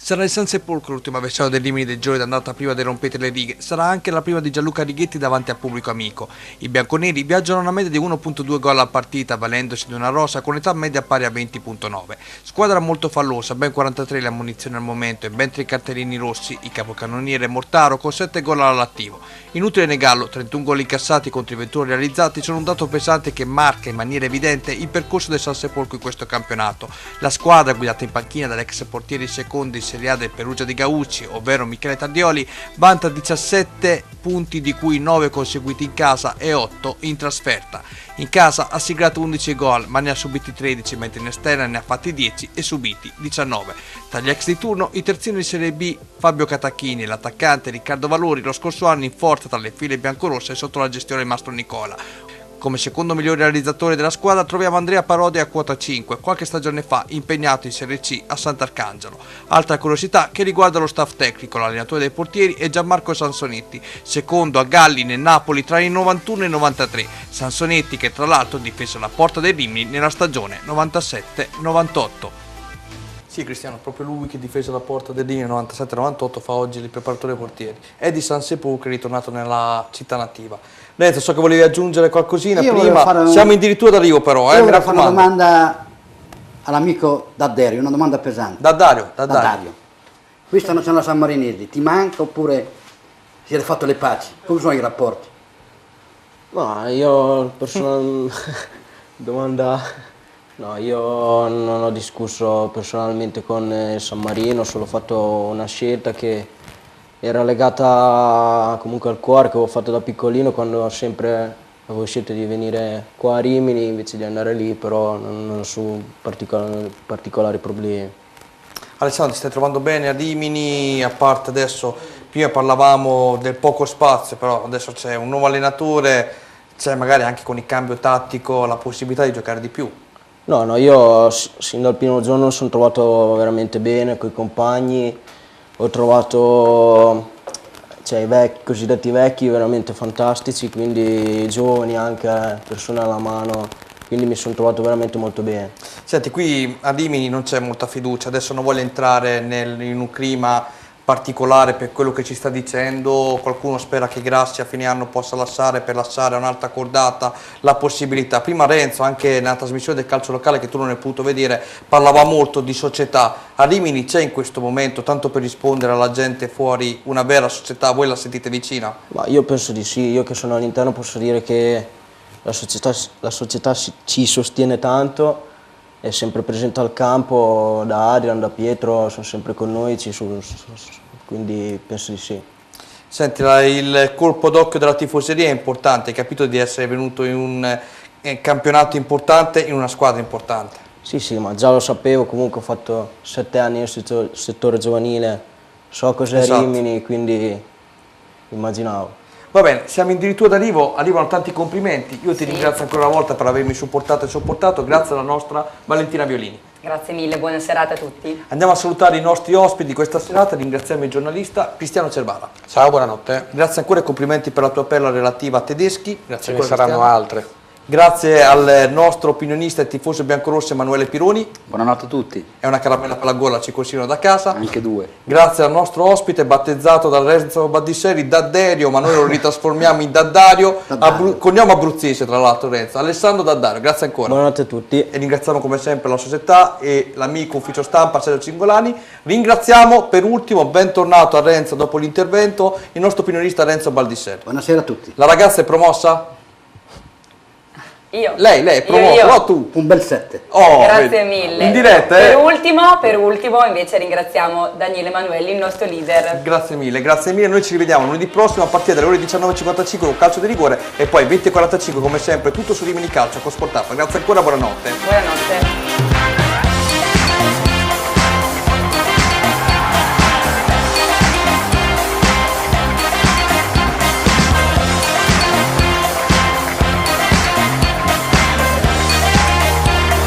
Sarà il San Sepolcro l'ultimo avversario del Rimini del giorno d'andata prima del rompete le righe. Sarà anche la prima di Gianluca Righetti davanti al pubblico amico. I bianconeri viaggiano a una media di 1.2 gol a partita, valendosi di una rosa con età media pari a 20.9. Squadra molto fallosa, ben 43 le ammonizioni al momento e ben 3 cartellini rossi, i capocannoniere Mortaro con 7 gol all'attivo. Inutile negarlo, 31 gol incassati contro i 21 realizzati sono un dato pesante che marca in maniera evidente il percorso del San Sepolcro in questo campionato. La squadra, guidata in panchina dall'ex portiere secondo in Serie A del Perugia di Gaucci, ovvero Michele Tardioli, vanta 17 punti di cui 9 conseguiti in casa e 8 in trasferta. In casa ha siglato 11 gol, ma ne ha subiti 13, mentre in esterna ne ha fatti 10 e subiti 19. Tra gli ex di turno, il terzino di Serie B Fabio Catacchini e l'attaccante Riccardo Valori lo scorso anno in forza tra le file biancorosse sotto la gestione del Mastro Nicola. Come secondo miglior realizzatore della squadra troviamo Andrea Parodi a quota 5, qualche stagione fa impegnato in Serie C a Sant'Arcangelo. Altra curiosità che riguarda lo staff tecnico, l'allenatore dei portieri è Gianmarco Sansonetti, secondo a Galli nel Napoli tra il 91 e il 93. Sansonetti che tra l'altro difese la porta dei Rimini nella stagione 97-98. Sì, Cristiano, proprio lui che difese la porta del Rimini 97-98 fa oggi il preparatore dei portieri. È di San Sepolcro, è ritornato nella città nativa. Lorenzo, so che volevi aggiungere qualcosina prima, siamo addirittura d'arrivo però, io volevo fare una domanda all'amico Daddario, una domanda pesante. Daddario. Quest'anno c'è la San Marinesi, ti manca oppure siete fatto le paci? Come sono i rapporti? No, io No, io non ho discusso personalmente con San Marino, ho solo fatto una scelta che era legata comunque al cuore, che avevo fatto da piccolino quando avevo scelto di venire qua a Rimini invece di andare lì, però non ho su particolari problemi. Alessandro, ti stai trovando bene a Rimini, a parte adesso, prima parlavamo del poco spazio, però adesso c'è un nuovo allenatore, c'è magari anche con il cambio tattico la possibilità di giocare di più. No, io sin dal primo giorno mi sono trovato veramente bene con i compagni, ho trovato i cosiddetti vecchi veramente fantastici, quindi giovani anche, persone alla mano, quindi mi sono trovato veramente molto bene. Senti, qui a Rimini non c'è molta fiducia, adesso non voglio entrare in un clima particolare per quello che ci sta dicendo, qualcuno spera che Grassi a fine anno possa lasciare per lasciare a un'altra cordata la possibilità. Prima Renzo, anche nella trasmissione del calcio locale che tu non hai potuto vedere, parlava molto di società. A Rimini c'è in questo momento, tanto per rispondere alla gente fuori, una vera società, voi la sentite vicina? Ma io penso di sì, io che sono all'interno posso dire che la società ci sostiene tanto, è sempre presente al campo, da Adrian, da Pietro, sono sempre con noi, quindi penso di sì. Senti, il colpo d'occhio della tifoseria è importante, hai capito di essere venuto in un campionato importante, in una squadra importante? Sì, ma già lo sapevo, comunque ho fatto 7 anni nel settore giovanile, so cos'è Rimini, quindi immaginavo. Va bene, siamo addirittura d'arrivo, arrivano tanti complimenti, io ti ringrazio ancora una volta per avermi supportato e sopportato, grazie alla nostra Valentina Violini. Grazie mille, buona serata a tutti. Andiamo a salutare i nostri ospiti di questa serata, ringraziamo il giornalista Cristiano Cervara. Ciao, buonanotte. Grazie ancora e complimenti per la tua perla relativa a Tedeschi. Grazie Ce ne saranno altre. Grazie al nostro opinionista e tifoso biancorosso Emanuele Pironi. Buonanotte a tutti. È una caramella per la gola, ci consigliano da casa. Anche 2. Grazie al nostro ospite battezzato da Renzo Baldisseri, Daddario, ma noi lo ritrasformiamo in Daddario, cognome abruzzese tra l'altro Renzo. Alessandro Daddario, grazie ancora. Buonanotte a tutti. E ringraziamo come sempre la società e l'amico ufficio stampa Sergio Cingolani. Ringraziamo per ultimo, bentornato a Renzo dopo l'intervento, il nostro opinionista Renzo Baldisseri. Buonasera a tutti. La ragazza è promossa? Io. Lei è promossa, no tu? Un bel 7. Oh, Grazie mille. In diretta, Per ultimo invece ringraziamo Daniele Emanuelli, il nostro leader. Grazie mille. Noi ci rivediamo lunedì prossimo a partire dalle ore 19:55 con calcio di rigore e poi 20:45 come sempre tutto su Rimini Calcio con Sport Up. Grazie ancora, buonanotte. Buonanotte.